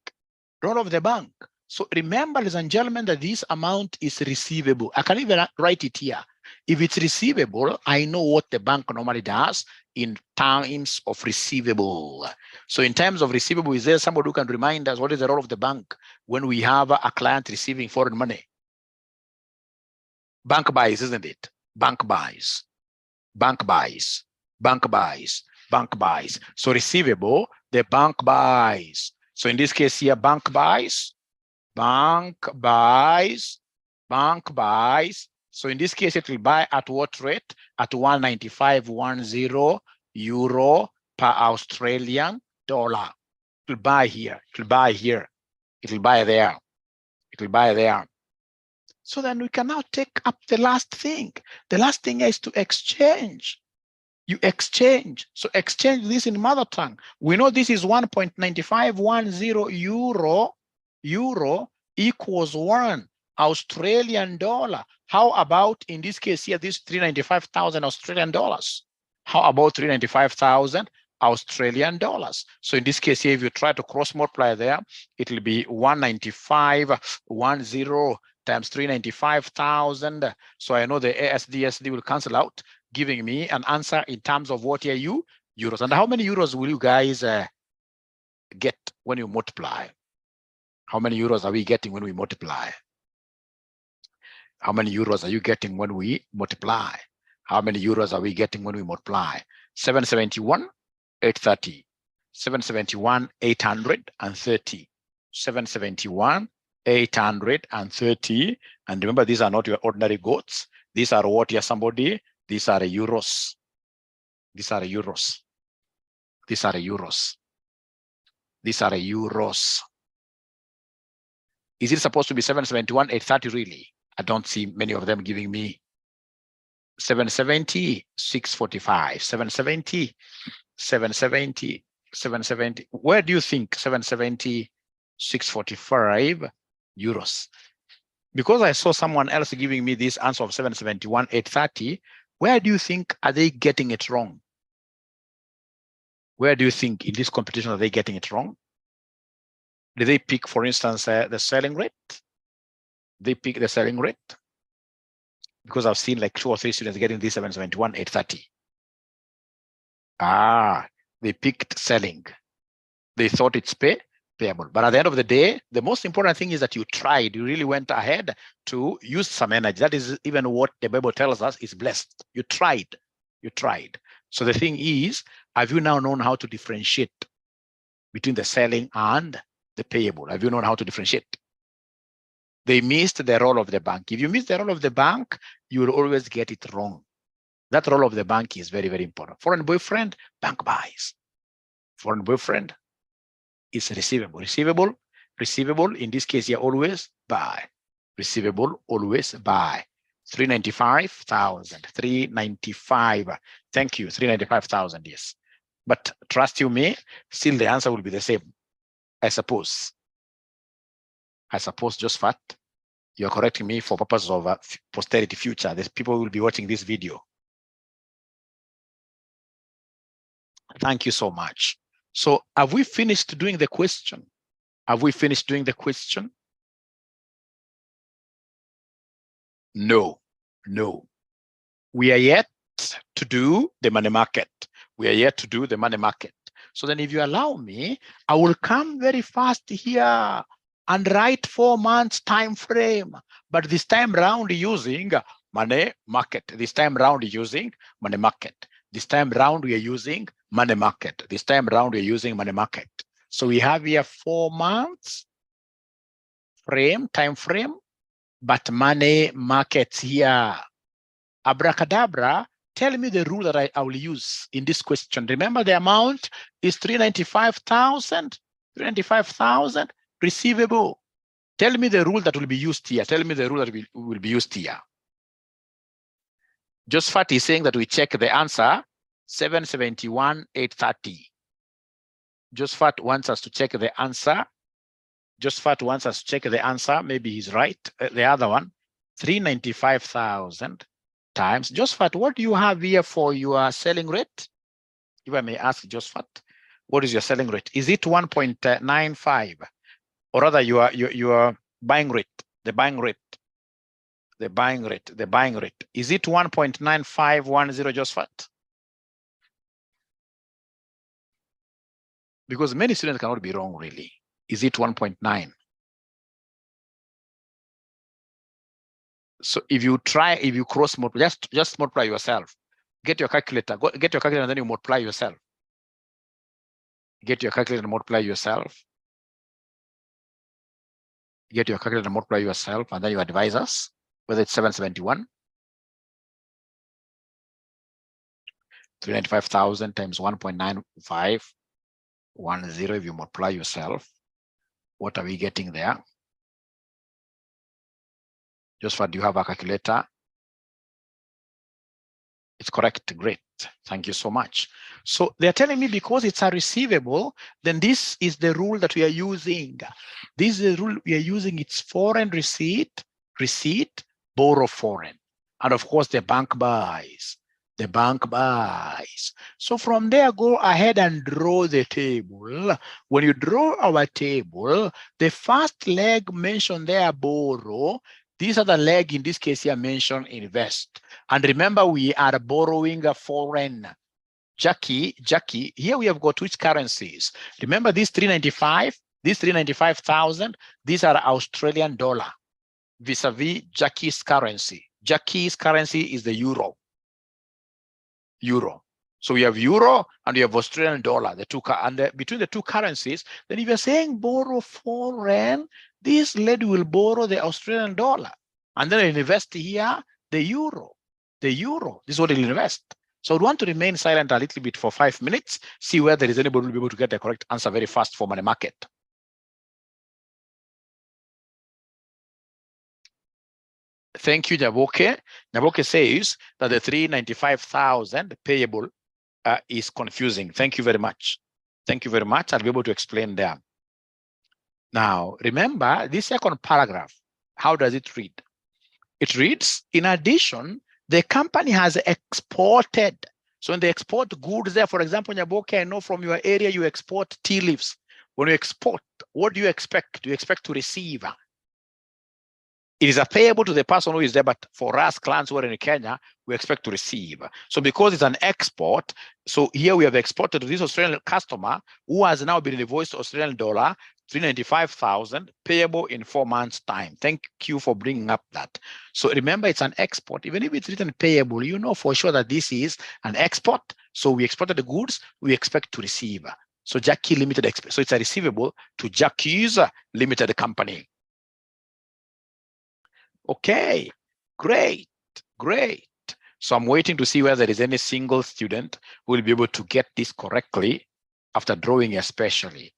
Role of the bank. So remember, ladies and gentlemen, that this amount is receivable. I can even write it here. If it's receivable, I know what the bank normally does in terms of receivable. So in terms of receivable, is there somebody who can remind us what is the role of the bank when we have a client receiving foreign money? Bank buys, isn't it? Bank buys. Bank buys. Bank buys. Bank buys. So receivable, the bank buys. So in this case here, bank buys. Bank buys, bank buys. So in this case, it will buy at what rate? At 195.10 euro per Australian dollar. It will buy here. It will buy here. It will buy there. It will buy there. So then we can now take up the last thing. The last thing is to exchange. You exchange. So exchange this in mother tongue. We know this is 1.9510 euro equals 1 Australian dollar. How about in this case here, this 395,000 Australian dollars? How about 395,000 Australian dollars? So in this case here, if you try to cross multiply there, it will be 195.10 times 395,000. So I know the ASD will cancel out, giving me an answer in terms of what here euros. And how many euros will you guys get when you multiply? How many euros are we getting when we multiply? How many euros are you getting when we multiply? How many euros are we getting when we multiply? 771, 830. 771, 830. 771, 830. And remember, these are not your ordinary goats. These are what here, somebody? These are euros. These are euros. These are euros. These are euros. Is it supposed to be 771, 830 really? I don't see many of them giving me 770, 645, 770, 770, 770. Where do you think 770, 645 euros? Because I saw someone else giving me this answer of 771, 830, where do you think are they getting it wrong? Where do you think in this competition are they getting it wrong? Did they pick, for instance, the selling rate? They pick the selling rate? Because I've seen like 2 or 3 students getting this 771, 830. They picked selling. They thought it's payable. But at the end of the day, the most important thing is that you tried. You really went ahead to use some energy. That is even what the Bible tells us is blessed. You tried. You tried. So the thing is, have you now known how to differentiate between the selling and the payable? Have you known how to differentiate? They missed the role of the bank. If you miss the role of the bank, you will always get it wrong. That role of the bank is very, very important. Foreign boyfriend, bank buys. Foreign boyfriend is receivable. Receivable, in this case, you always buy. Receivable, always buy. 395,000, 395. Thank you, 395,000, yes. But trust you me, still the answer will be the same, I suppose. Josephat, you're correcting me for purposes of posterity future. There's people will be watching this video. Thank you so much. So have we finished doing the question? Have we finished doing the question? No. We are yet to do the money market. So then if you allow me, I will come very fast here and write 4 months time frame, but this time round using money market. This time round we are using money market. So we have here 4 months time frame, but money markets here. Abracadabra, tell me the rule that I will use in this question. Remember, the amount is 395,000. Receivable. Tell me the rule that will be used here. Josephat is saying that we check the answer 771,830. Josephat wants us to check the answer. Maybe he's right. The other one, 395,000 times. Josephat, what do you have here for your selling rate? If I may ask Josephat, what is your selling rate? Is it 1.95? Or rather your buying rate, the buying rate. Is it 1.9510, Josephat? Because many students cannot be wrong, really. Is it 1.9? So if you cross multiply, just multiply yourself. Get your calculator. Get your calculator and then you multiply yourself. Get your calculator and multiply yourself. And then you advise us whether it's 771. 395,000 times 1.9510. If you multiply yourself, what are we getting there? Josephat, do you have a calculator? It's correct. Great. Thank you so much. So they're telling me because it's a receivable, then this is the rule that we are using. This is the rule we are using. It's foreign receipt, borrow foreign. And of course, the bank buys. So from there, go ahead and draw the table. When you draw our table, the first leg mentioned there, borrow. These are the leg, in this case here, mentioned invest. And remember, we are borrowing a foreign. Jackie, here we have got which currencies? Remember these 395,000, these are Australian dollar vis-a-vis Jackie's currency. Jackie's currency is the euro. So we have euro and we have Australian dollar, the two, and between the two currencies, then if you're saying borrow foreign, this lady will borrow the Australian dollar. And then invest here, the euro. This is what he'll invest. So we want to remain silent a little bit for 5 minutes, see whether there is anybody who will be able to get the correct answer very fast for money market. Thank you, Nyaboke. Nyaboke says that the 395,000 payable is confusing. Thank you very much. Thank you very much. I'll be able to explain there. Now, remember this second paragraph. How does it read? It reads, in addition, the company has exported. So when they export goods there, for example, Nyaboke, I know from your area you export tea leaves. When you export, what do you expect? Do you expect to receive? It is a payable to the person who is there, but for us clients who are in Kenya, we expect to receive. So because it's an export, so here we have exported to this Australian customer who has now been invoiced Australian dollar 395,000 payable in 4 months' time. Thank you for bringing up that. So remember, it's an export. Even if it's written payable, you know for sure that this is an export. So we exported the goods, we expect to receive. So Jackie Limited, so it's a receivable to Jackie's Limited Company. Okay, great. So I'm waiting to see whether there is any single student who will be able to get this correctly after drawing especially.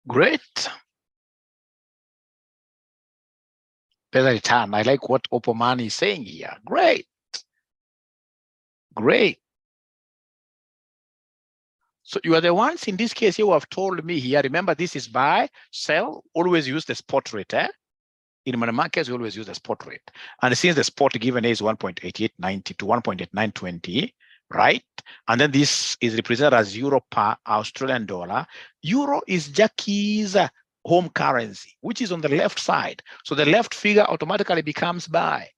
Great. Better return. I like what Afm-Money is saying here. Great. So you are the ones in this case here who have told me here, remember this is buy, sell, always use the spot rate. In money markets, we always use the spot rate. And since the spot given is 1.8890 to 1.8920, right? And then this is represented as euro per Australian dollar. Euro is Jackie's home currency, which is on the left side. So the left figure automatically becomes buy.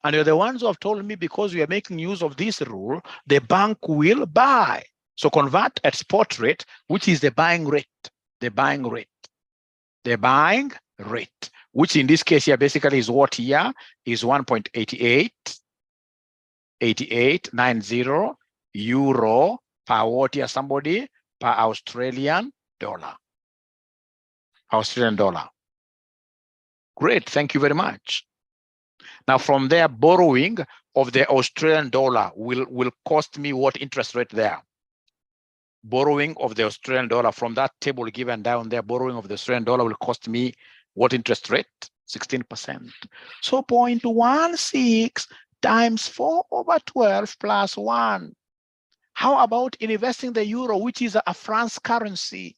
And you're the ones who have told me because we are making use of this rule, the bank will buy. So convert at spot rate, which is the buying rate, the buying rate, the buying rate, which in this case here basically is what here is 1.8890 euro per what here, somebody, per Australian dollar. Australian dollar. Great, thank you very much. Now from there, borrowing of the Australian dollar will cost me what interest rate there? Borrowing of the Australian dollar from that table given down there, borrowing of the Australian dollar will cost me what interest rate? 16%. So 0.16 times 4/12 plus 1. How about investing the euro, which is a France currency?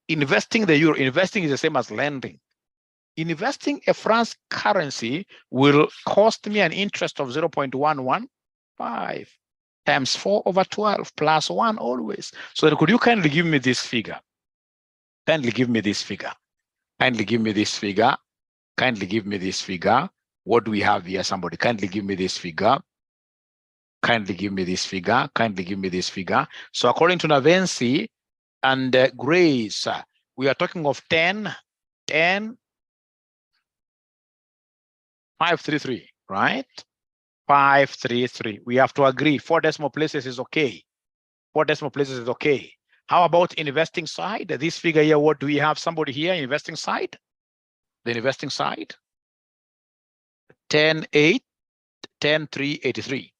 Investing the euro, investing is the same as lending. Investing a France currency will cost me an interest of 0.115 times 4/12 plus 1 always. So could you kindly give me this figure? Kindly give me this figure. Kindly give me this figure. Kindly give me this figure. What do we have here? Somebody kindly give me this figure. Kindly give me this figure. Kindly give me this figure. So according to Navensi and Grace, we are talking of 533, right? 533. We have to agree 4 decimal places is okay. 4 decimal places is okay. How about investing side? This figure here, what do we have? Somebody here, investing side? The investing side? 10,383.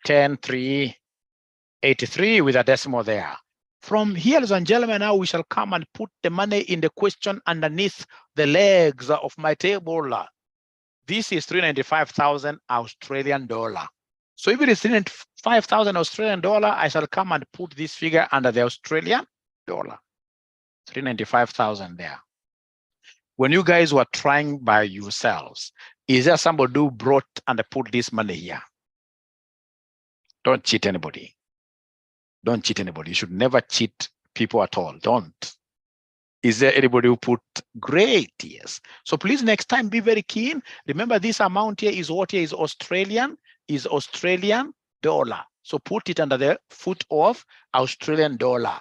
10,383 with a decimal there. From here, ladies and gentlemen, now we shall come and put the money in the question underneath the legs of my table. This is 395,000 Australian dollar. So if it is 395,000 Australian dollar, I shall come and put this figure under the Australian dollar. 395,000 there. When you guys were trying by yourselves, is there somebody who brought and put this money here? Don't cheat anybody. Don't cheat anybody. You should never cheat people at all. Don't. Is there anybody who put? Great, yes. So please next time be very keen. Remember this amount here is what here is Australian dollar. So put it under the foot of Australian dollar.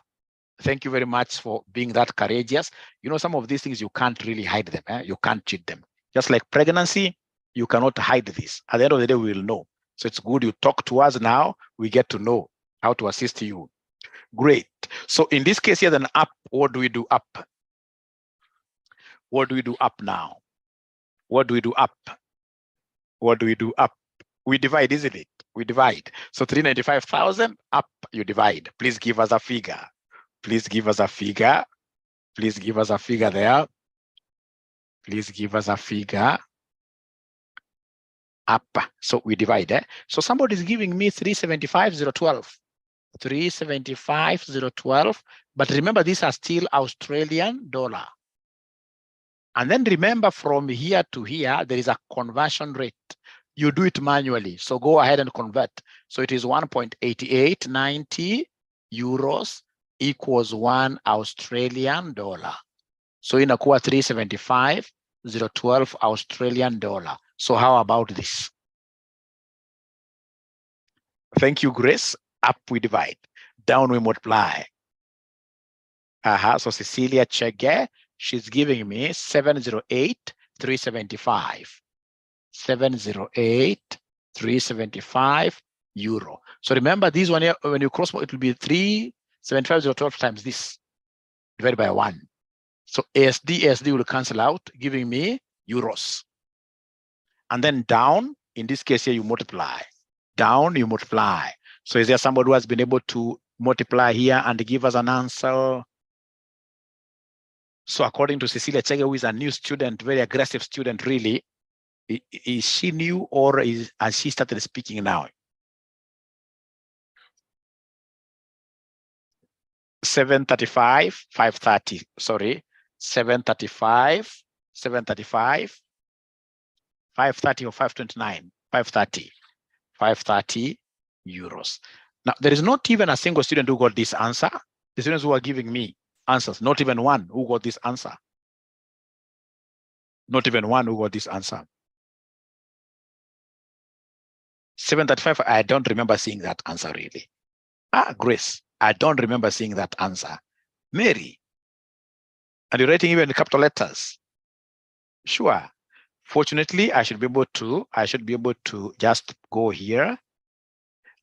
Thank you very much for being that courageous. You know, some of these things you can't really hide them. You can't cheat them. Just like pregnancy, you cannot hide this. At the end of the day, we will know. So it's good you talk to us now. We get to know how to assist you. Great. So in this case here, then up, what do we do up? What do we do up now? What do we do up? What do we do up? We divide, isn't it? We divide. So 395,000 up, you divide. Please give us a figure. Please give us a figure. Please give us a figure there. Please give us a figure. Up. So we divide. So somebody is giving me 375,012. 375,012. But remember, these are still Australian dollar. And then remember, from here to here, there is a conversion rate. You do it manually. So go ahead and convert. So it is 1.8890 euros equals 1 Australian dollar. So in a quarter 375,012 Australian dollar. So how about this? Thank you, Grace. Up we divide, down we multiply. So Cecilia Chege, she's giving me 708,375. 708,375 euro. So remember this one here, when you cross, it will be 375,012 times this, divided by 1. So ASD will cancel out, giving me euros. And then down, in this case here, you multiply. Down, you multiply. So is there somebody who has been able to multiply here and give us an answer? So according to Cecilia Chege, who is a new student, very aggressive student, really, is she new or has she started speaking now? 735, 530, sorry, 735, 735, 530 or 529, 530, 530 euros. Now, there is not even a single student who got this answer. The students who are giving me answers, not even one who got this answer. Not even one who got this answer. 735, I don't remember seeing that answer really. Grace, I don't remember seeing that answer. Mary, and you're writing even the capital letters. Sure. Fortunately, I should be able to just go here.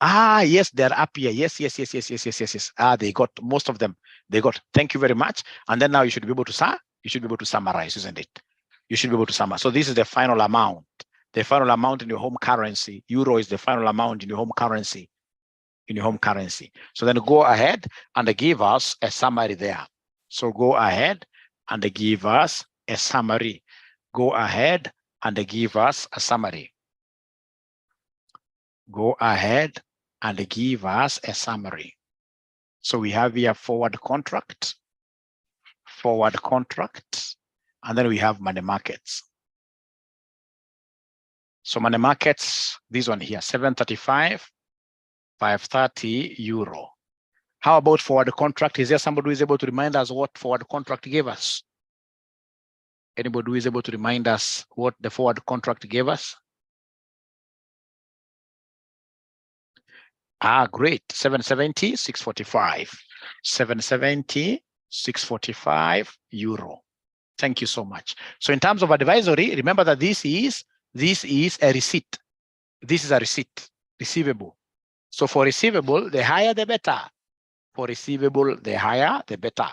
Yes, they're up here. Yes. They got most of them. They got. Thank you very much. And then now you should be able to summarize, isn't it? You should be able to summarize. So this is the final amount. The final amount in your home currency. Euro is the final amount in your home currency. So then go ahead and give us a summary there. So go ahead and give us a summary. Go ahead and give us a summary. Go ahead and give us a summary. So we have here forward contract, and then we have money markets. So money markets, this one here, 735, 530 euro. How about forward contract? Is there somebody who is able to remind us what forward contract gave us? Anybody who is able to remind us what the forward contract gave us? Great. 770, 645. 770, 645 euro. Thank you so much. So in terms of advisory, remember that this is a receipt. This is a receipt, receivable. So for receivable, the higher the better. For receivable, the higher the better.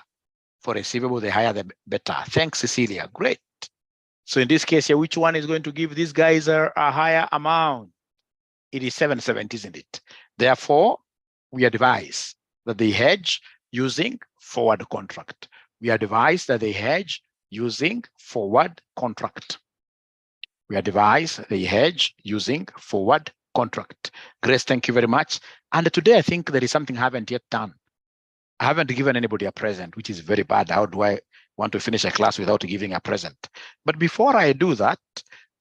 For receivable, the higher the better. Thanks, Cecilia. Great. So in this case here, which one is going to give these guys a higher amount? It is 770, isn't it? Therefore, we advise that they hedge using forward contract. We advise that they hedge using forward contract. We advise they hedge using forward contract. Grace, thank you very much. And today, I think there is something I haven't yet done. I haven't given anybody a present, which is very bad. How do I want to finish a class without giving a present? But before I do that,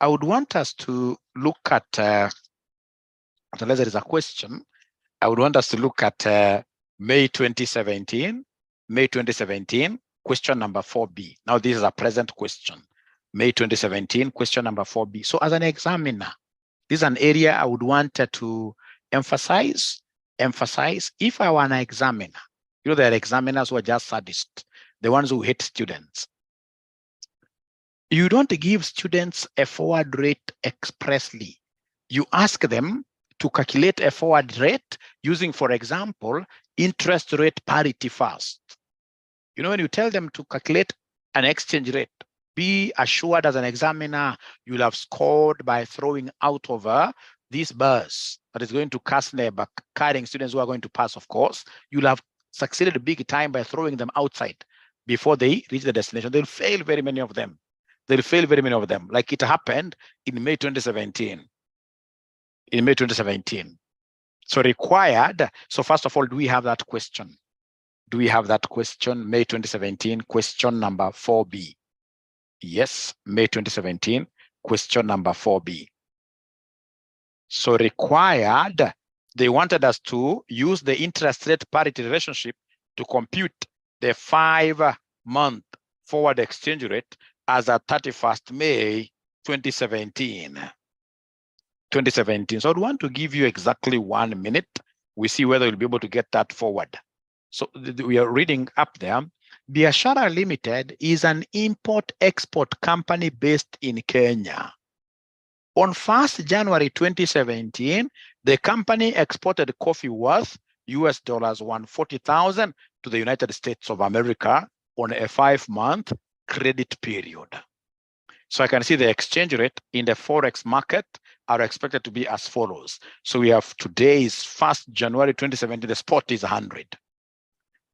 I would want us to look at, unless there is a question, I would want us to look at May 2017, question number 4B. Now, this is a present question. May 2017, question number 4B. So as an examiner, this is an area I would want to emphasize. If I were an examiner, you know, there are examiners who are just sadists, the ones who hate students. You don't give students a forward rate expressly. You ask them to calculate a forward rate using, for example, interest rate parity first. You know, when you tell them to calculate an exchange rate, be assured as an examiner, you'll have scored by throwing out over this bus that is going to cast neighbor, carrying students who are going to pass, of course. You'll have succeeded big time by throwing them outside before they reach the destination. They'll fail very many of them. Like it happened in May 2017. So required. So first of all, do we have that question? May 2017, question number 4B. Yes, May 2017, question number 4B. So required, they wanted us to use the interest rate parity relationship to compute the 5-month forward exchange rate as at 31st May 2017. So I'd want to give you exactly 1 minute. We see whether you'll be able to get that forward. So we are reading up there. Biashara Limited is an import-export company based in Kenya. On 1st January 2017, the company exported coffee worth US dollars 140,000 to the United States of America on a 5-month credit period. So I can see the exchange rate in the Forex market are expected to be as follows. So we have today's 1st January 2017, the spot is 100.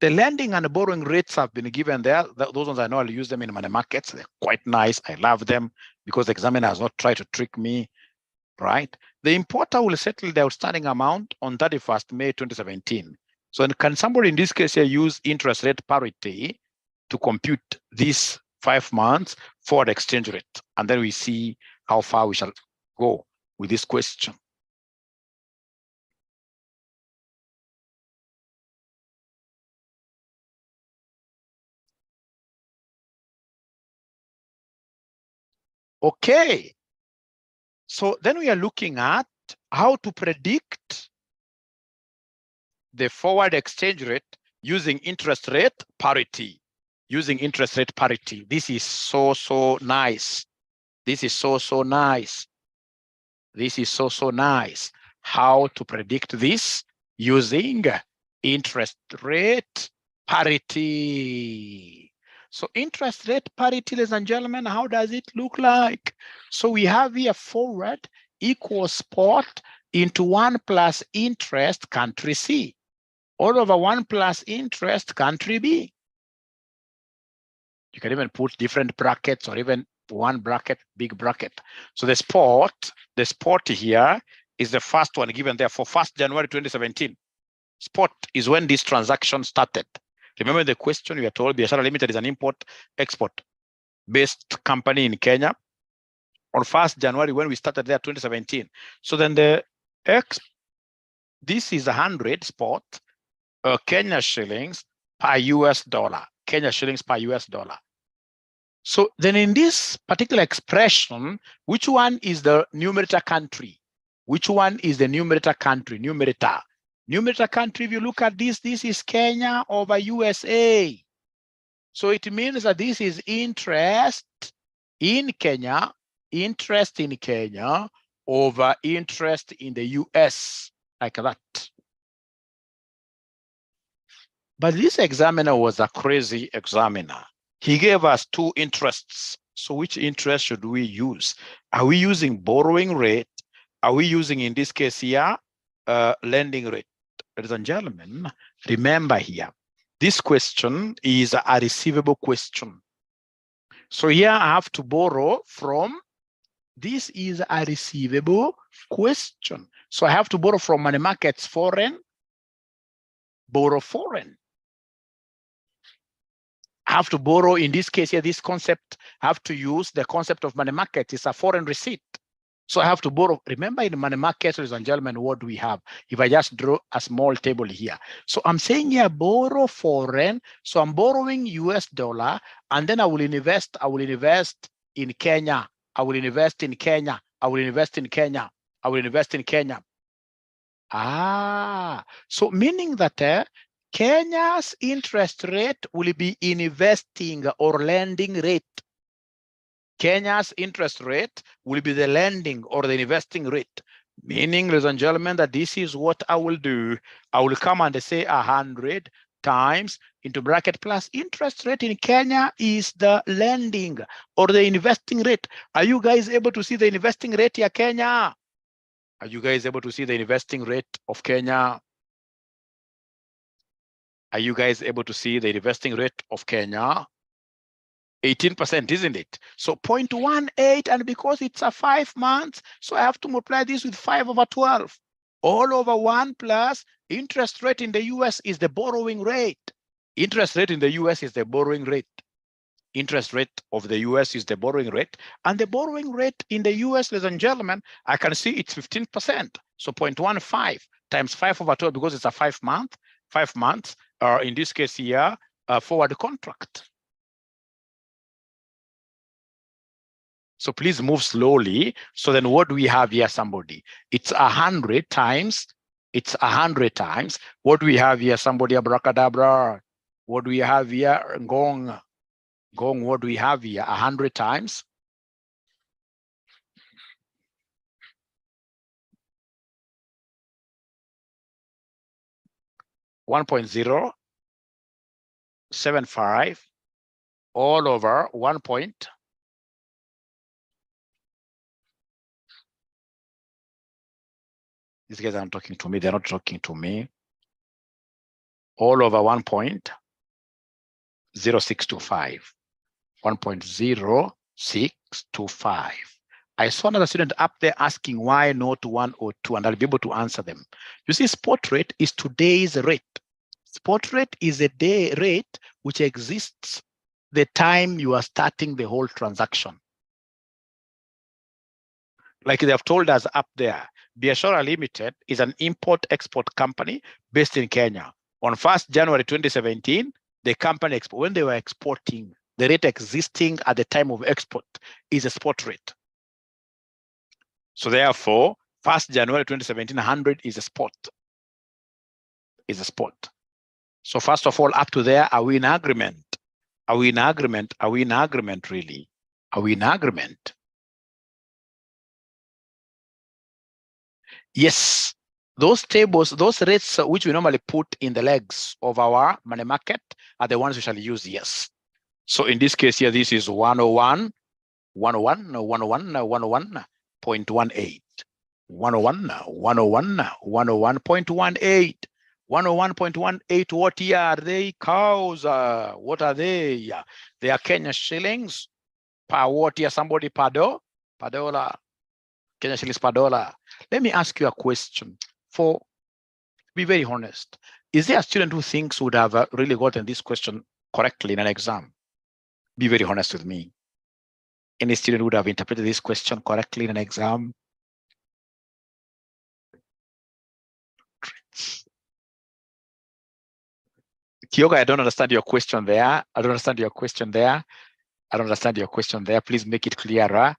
The lending and borrowing rates have been given there. Those ones I know I'll use them in money markets. They're quite nice. I love them because the examiner has not tried to trick me, right? The importer will settle the outstanding amount on 31st May 2017. So can somebody in this case here use interest rate parity to compute this 5 months forward exchange rate? And then we see how far we shall go with this question. Okay. So then we are looking at how to predict the forward exchange rate using interest rate parity. Using interest rate parity. This is so nice. This is so nice. This is so nice. How to predict this using interest rate parity. So interest rate parity, ladies and gentlemen, how does it look like? So we have here forward equals spot into 1 plus interest country C, all over 1 plus interest country B. You can even put different brackets or even one bracket, big bracket. So the spot here is the first one given there for 1st January 2017. Spot is when this transaction started. Remember the question we are told Biashara Limited is an import-export based company in Kenya on 1st January when we started there 2017. So then this is 100 spot Kenya shillings per US dollar. Kenya shillings per US dollar. So then in this particular expression, which one is the numerator country? Which one is the numerator country? Numerator country, if you look at this is Kenya over USA. So it means that this is interest in Kenya over interest in the US, like that. But this examiner was a crazy examiner. He gave us 2 interests. So which interest should we use? Are we using borrowing rate? Are we using, in this case here, lending rate? Ladies and gentlemen, remember here, this question is a receivable question. So here I have to borrow from, this is a receivable question. So I have to borrow from money markets foreign, borrow foreign. I have to borrow, in this case here, this concept, I have to use the concept of money market. It's a foreign receipt. So I have to borrow. Remember in money market, ladies and gentlemen, what do we have? If I just draw a small table here. So I'm saying here, borrow foreign. So I'm borrowing US dollar, and then I will invest in Kenya. I will invest in Kenya. I will invest in Kenya. I will invest in Kenya. So meaning that Kenya's interest rate will be investing or lending rate. Kenya's interest rate will be the lending or the investing rate. Meaning, ladies and gentlemen, that this is what I will do. I will come and say 100 times into bracket plus interest rate in Kenya is the lending or the investing rate. Are you guys able to see the investing rate here, Kenya? Are you guys able to see the investing rate of Kenya? Are you guys able to see the investing rate of Kenya? 18%, isn't it? So 0.18, and because it's a 5 months, so I have to multiply this with 5 over 12. All over 1 plus interest rate in the US is the borrowing rate. Interest rate in the US is the borrowing rate. Interest rate of the US is the borrowing rate. And the borrowing rate in the US, ladies and gentlemen, I can see it's 15%. So 0.15 times 5 over 12, because it's a 5 months, or in this case here, a forward contract. So please move slowly. So then what do we have here, somebody? It's 100 times. It's 100 times. What do we have here, somebody? Abracadabra. What do we have here? Gong. What do we have here? 100 times. $1.075 all over 1. These guys aren't talking to me. They're not talking to me. All over 1.0625. 1.0625. I saw another student up there asking why not 102, and I'll be able to answer them. You see, spot rate is today's rate. Spot rate is a day rate which exists the time you are starting the whole transaction. Like they have told us up there, Biashara Limited is an import-export company based in Kenya. On 1st January 2017, the company, when they were exporting, the rate existing at the time of export is a spot rate. So therefore, 1st January 2017, 100 is a spot. Is a spot. So first of all, up to there, are we in agreement? Are we in agreement? Are we in agreement, really? Are we in agreement? Yes. Those tables, those rates which we normally put in the legs of our money market are the ones we shall use, yes. So in this case here, this is 101, 101, 101, 101.18. 101, 101, 101.18. 101.18, what year are they? Cows, what are they? They are Kenya shillings per what year? Somebody per dollar. Kenya shillings per dollar. Let me ask you a question. Be very honest. Is there a student who thinks would have really gotten this question correctly in an exam? Be very honest with me. Any student would have interpreted this question correctly in an exam? Kyoga, I don't understand your question there. I don't understand your question there. I don't understand your question there. Please make it clearer.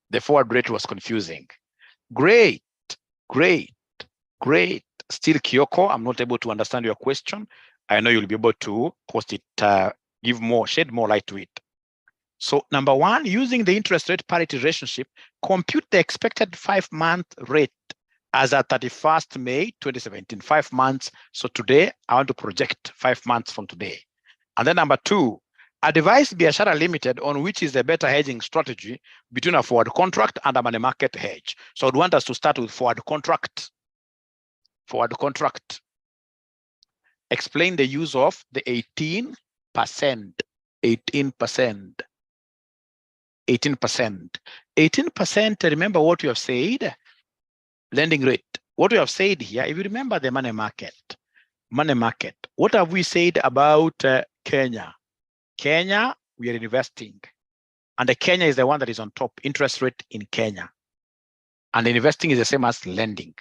The forward rate was confusing. Great, great, great. Still, Kyoko, I'm not able to understand your question. I know you'll be able to post it, shed more light to it. So number one, using the interest rate parity relationship, compute the expected 5-month rate as at 31st May 2017, 5 months. So today, I want to project 5 months from today. And then number two, advise Biashara Limited on which is the better hedging strategy between a forward contract and a money market hedge. So I'd want us to start with forward contract. Forward contract. Explain the use of the 18%. 18%. 18%, remember what you have said? Lending rate. What we have said here, if you remember the money market, what have we said about Kenya? Kenya, we are investing. And the Kenya is the one that is on top, interest rate in Kenya. And investing is the same as lending.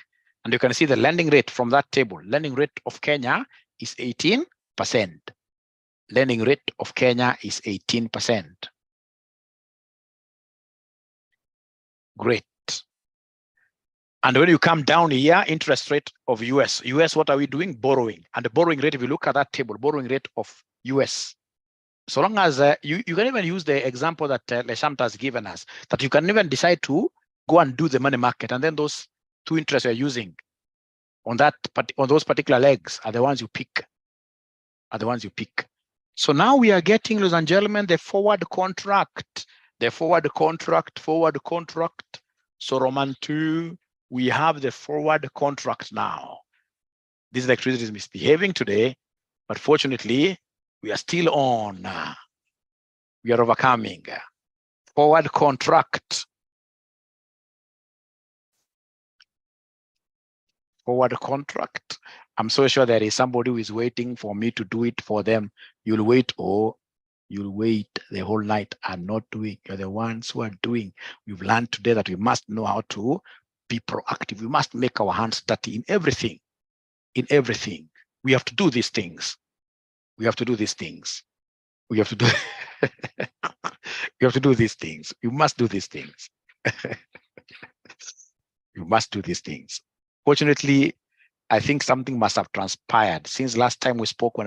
And you can see the lending rate from that table. Lending rate of Kenya is 18%. Lending rate of Kenya is 18%. Great. And when you come down here, interest rate of US, what are we doing? Borrowing. And the borrowing rate, if you look at that table, borrowing rate of US. So long as you can even use the example that Leshamta has given us, that you can even decide to go and do the money market. And then those two interests you're using on those particular legs are the ones you pick. So now we are getting, ladies and gentlemen, the forward contract. Forward contract. So Roman 2, we have the forward contract now. This electricity is misbehaving today, but fortunately, we are still on. We are overcoming. Forward contract. Forward contract. I'm so sure there is somebody who is waiting for me to do it for them. You'll wait, you'll wait the whole night and not doing. You're the ones who are doing. We've learned today that we must know how to be proactive. We must make our hands dirty in everything. In everything. We have to do these things. We have to do these things. We have to do we have to do these things. You must do these things. You must do these things. Fortunately, I think something must have transpired since last time we spoke. When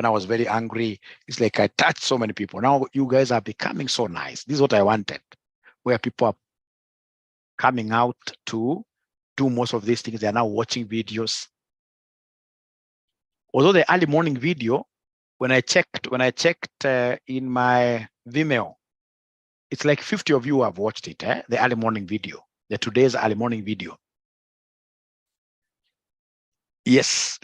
I was very angry, it's like I touched so many people. Now you guys are becoming so nice. This is what I wanted, where people are coming out to do most of these things. They are now watching videos. Although the early morning video, when I checked in my Vimeo, it's like 50 of you have watched it, the early morning video, today's early morning video. Yes.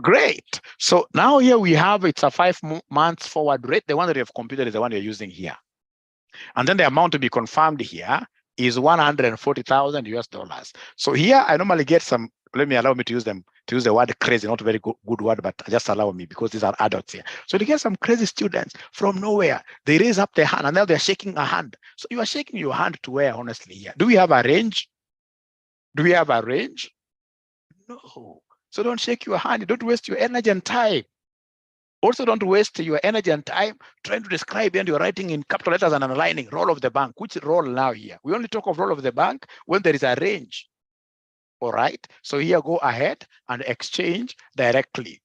Great. So now here we have, it's a 5 months forward rate. The one that you have computed is the one you're using here. And then the amount to be confirmed here is 140,000 US dollars. So here I normally get some, allow me to use the word crazy, not a very good word, but just allow me because these are adults here. So you get some crazy students from nowhere. They raise up their hand and now they're shaking a hand. So you are shaking your hand to where, honestly, here? Do we have a range? Do we have a range? No. So don't shake your hand. Don't waste your energy and time. Also, don't waste your energy and time trying to describe, and you're writing in capital letters and underlining role of the bank. Which role now here? We only talk of role of the bank when there is a range. All right. So here, go ahead and exchange directly.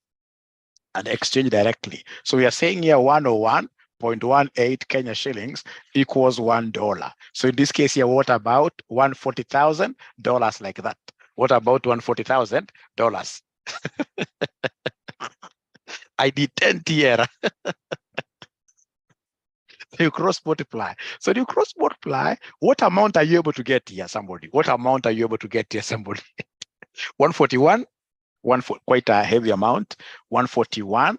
So we are saying here 101.18 Kenya shillings equals $1. So in this case here, what about $140,000 like that? What about $140,000? I did 10 here. You cross multiply. So you cross multiply. What amount are you able to get here, somebody? What amount are you able to get here, somebody? 141, quite a heavy amount. 141,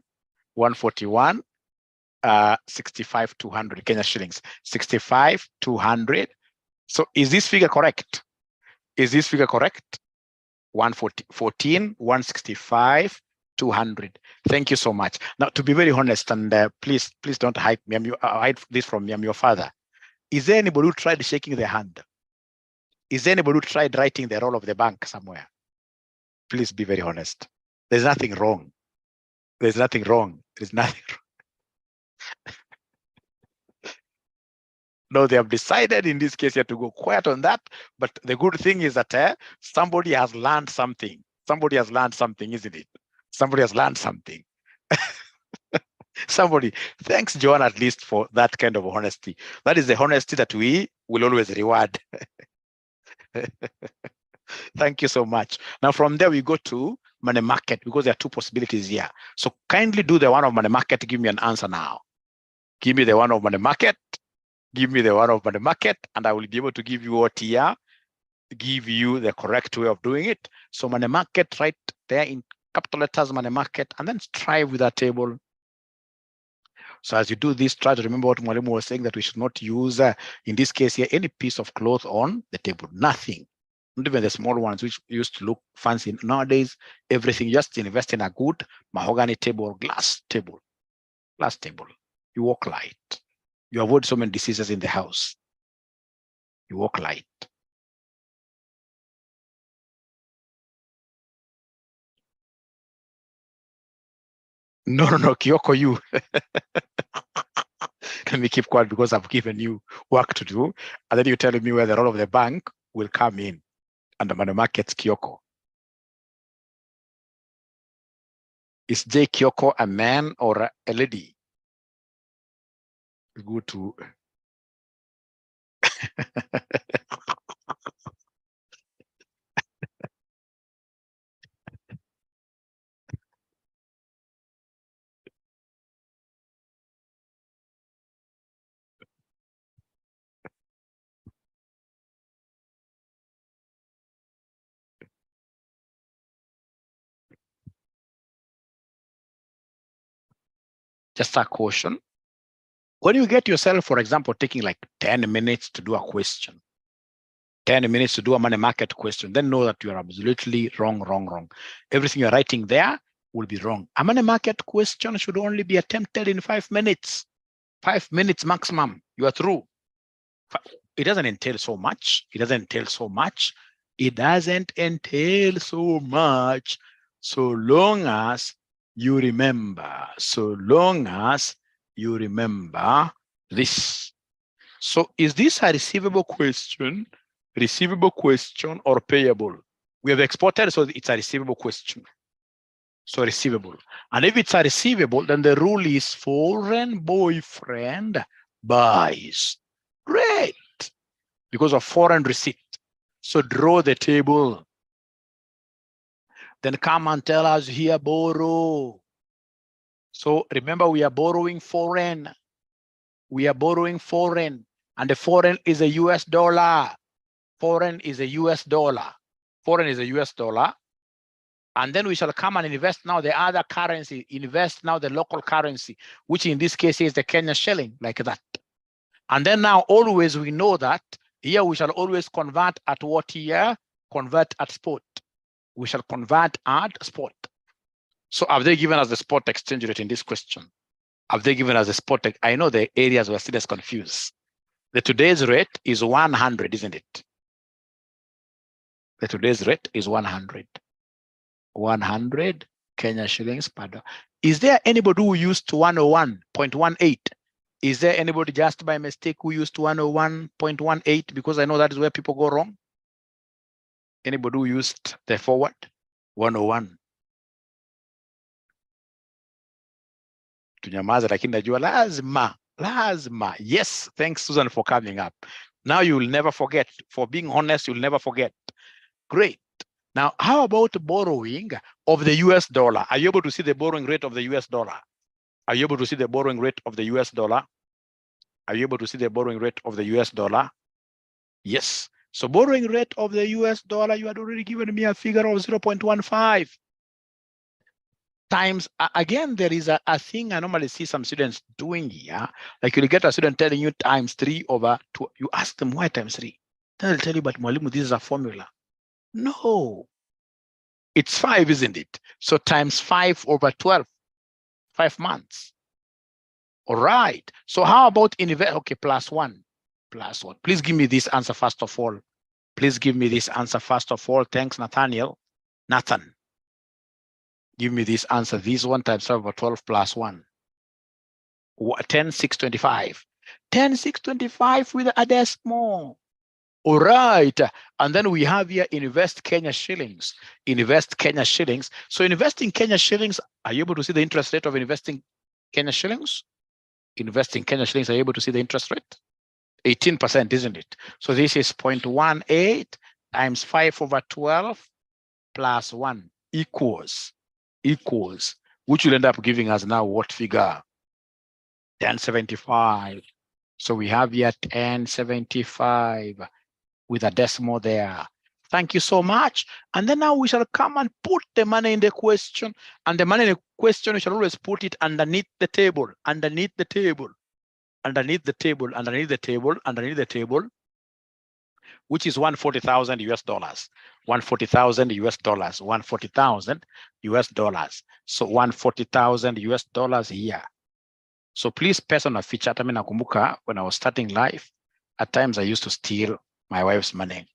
65,200 Kenya shillings. 65,200. So is this figure correct? 114, 165, 200. Thank you so much. Now, to be very honest, and please don't hide this from me. I'm your father. Is there anybody who tried shaking their hand? Is there anybody who tried writing the role of the bank somewhere? Please be very honest. There's nothing wrong. There's nothing wrong. There's nothing wrong. No, they have decided in this case here to go quiet on that. But the good thing is that somebody has learned something. Somebody has learned something, isn't it? Somebody has learned something. Somebody, thanks, Joanne, at least for that kind of honesty. That is the honesty that we will always reward. Thank you so much. Now, from there, we go to money market because there are two possibilities here. So kindly do the one of money market. Give me an answer now. Give me the one of money market. Give me the one of money market, and I will be able to give you what here, give you the correct way of doing it. So money market right there in capital letters, money market, and then strive with that table. So as you do this, try to remember what Mwalimu was saying, that we should not use, in this case here, any piece of cloth on the table, nothing. Not even the small ones, which used to look fancy. Nowadays, everything, just invest in a good mahogany table, glass table. You walk light. You avoid so many diseases in the house. You walk light. No, Kyoko, you. Let me keep quiet because I've given you work to do. And then you tell me where the role of the bank will come in and the money markets, Kyoko. Is J. Kyoko a man or a lady? Go to just a caution. When you get yourself, for example, taking like 10 minutes to do a question, 10 minutes to do a money market question, then know that you are absolutely wrong. Everything you're writing there will be wrong. A money market question should only be attempted in 5 minutes. 5 minutes maximum, you are through. It doesn't entail so much. It doesn't entail so much so long as you remember. So long as you remember this. So is this a receivable question or payable? We have exported, so it's a receivable question. So receivable. And if it's a receivable, then the rule is foreign boyfriend buys. Great. Because of foreign receipt. So draw the table. Then come and tell us here, borrow. So remember, we are borrowing foreign. We are borrowing foreign. And the foreign is a US dollar. Foreign is a US dollar. Foreign is a US dollar. And then we shall come and invest now the other currency, invest now the local currency, which in this case is the Kenya shilling, like that. And then now always we know that here we shall always convert at what here? Convert at spot. We shall convert at spot. So have they given us the spot exchange rate in this question? Have they given us the spot? I know the areas were still as confused. The today's rate is 100, isn't it? The today's rate is 100. 100 Kenya shillings per dollar. Is there anybody who used 101.18? Is there anybody just by mistake who used 101.18? Because I know that is where people go wrong. Anybody who used the forward 101? Tunyamaza, lakini najua lazima. Yes, thanks Susan for coming up. Now you will never forget. For being honest, you'll never forget. Great. Now, how about borrowing of the US dollar? Are you able to see the borrowing rate of the US dollar? Are you able to see the borrowing rate of the US dollar? Are you able to see the borrowing rate of the US dollar? Yes. So borrowing rate of the US dollar, you had already given me a figure of 0.15 times. Again, there is a thing I normally see some students doing here. Like you'll get a student telling you times 3 over 2. You ask them why times 3. They'll tell you, but Mwalimu, this is a formula. No, it's 5, isn't it? So times 5 over 12, 5 months. All right. So how about okay, plus 1. Please give me this answer first of all. Please give me this answer first of all. Thanks, Nathaniel. Nathan, give me this answer. This 1 times 5 over 12 plus 1. 10,625. 10,625 with a decimal. All right. And then we have here invest Kenya shillings. Invest Kenya shillings. So investing Kenya shillings, are you able to see the interest rate of investing Kenya shillings? Investing Kenya shillings, are you able to see the interest rate? 18%, isn't it? So this is 0.18 times 5 over 12 plus 1 equals, which will end up giving us now what figure? 1075. So we have here 1075 with a decimal there. Thank you so much. And then now we shall come and put the money in the question. And the money in the question, we shall always put it underneath the table, underneath the table, which is 140,000 US dollars. 140,000 US dollars. 140,000 US dollars. So 140,000 US dollars here. So please, personal feature. I mean, nakumbuka when I was starting life, at times I used to steal my wife's money.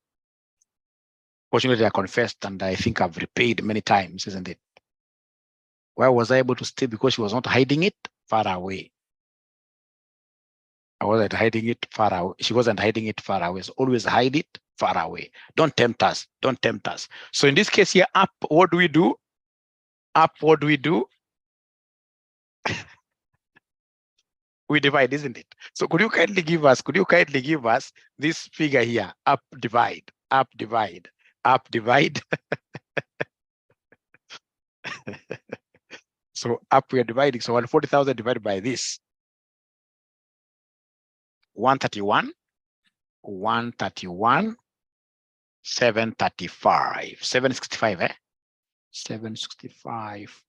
Fortunately, I confessed, and I think I've repaid many times, isn't it? Why was I able to steal? Because she was not hiding it far away. I wasn't hiding it far away. She wasn't hiding it far away. So always hide it far away. Don't tempt us. Don't tempt us. So in this case here, up, what do we do? Up, what do we do? We divide, isn't it? So could you kindly give us this figure here? Up, divide, up, divide, up, divide. So up, we are dividing. So 140,000 divided by this. 131, 735, 765, 765.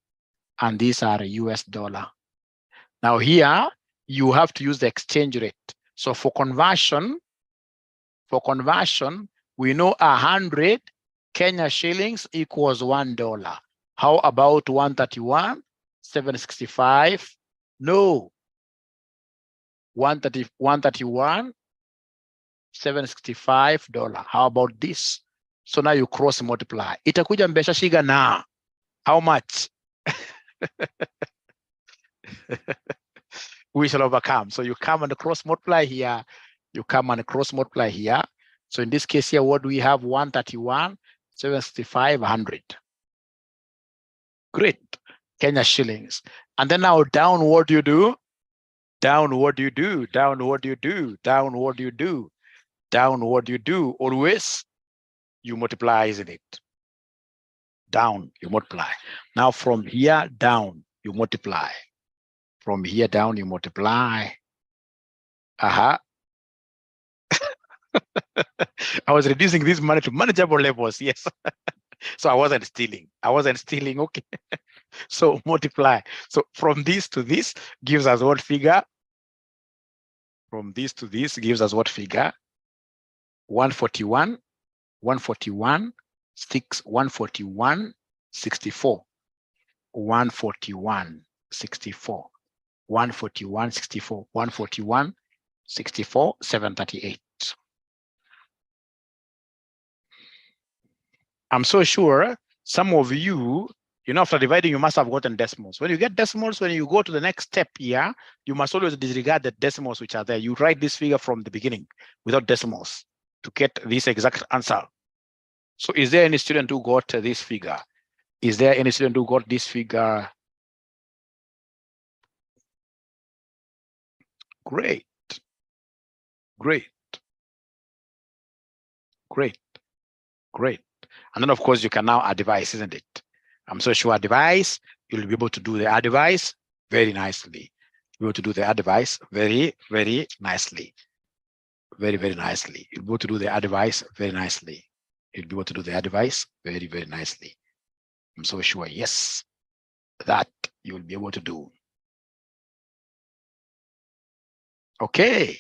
And these are US dollar. Now here, you have to use the exchange rate. So for conversion, we know 100 Kenya shillings equals $1. How about 131, 765? No. 131, $765. How about this? So now you cross multiply. Itakuja mbesha shiga na. How much? We shall overcome. So you come and cross multiply here. You come and cross multiply here. So in this case here, what do we have? 131, 765, 100. Great. Kenya shillings. And then now down, what do you do? Down, what do you do? Down, what do you do? Down, what do you do? Down, what do you do? Always you multiply, isn't it? Down, you multiply. Now from here down, you multiply. From here down, you multiply. I was reducing this money to manageable levels, yes. So I wasn't stealing. Okay. So multiply. So from this to this gives us what figure? From this to this gives us what figure? 141, 141, 141, 64. 141, 64. 141, 64. 141, 64, 738. I'm so sure some of you, after dividing, you must have gotten decimals. When you get decimals, when you go to the next step here, you must always disregard the decimals which are there. You write this figure from the beginning without decimals to get this exact answer. So is there any student who got this figure? Is there any student who got this figure? Great. Great. Great. Great. And then, of course, you can now advise, isn't it? I'm so sure advise, you'll be able to do the advice very nicely. You'll be able to do the advice very, very nicely. Very, very nicely. You'll be able to do the advice very nicely. You'll be able to do the advice very, very nicely. I'm so sure, yes, that you'll be able to do. Okay.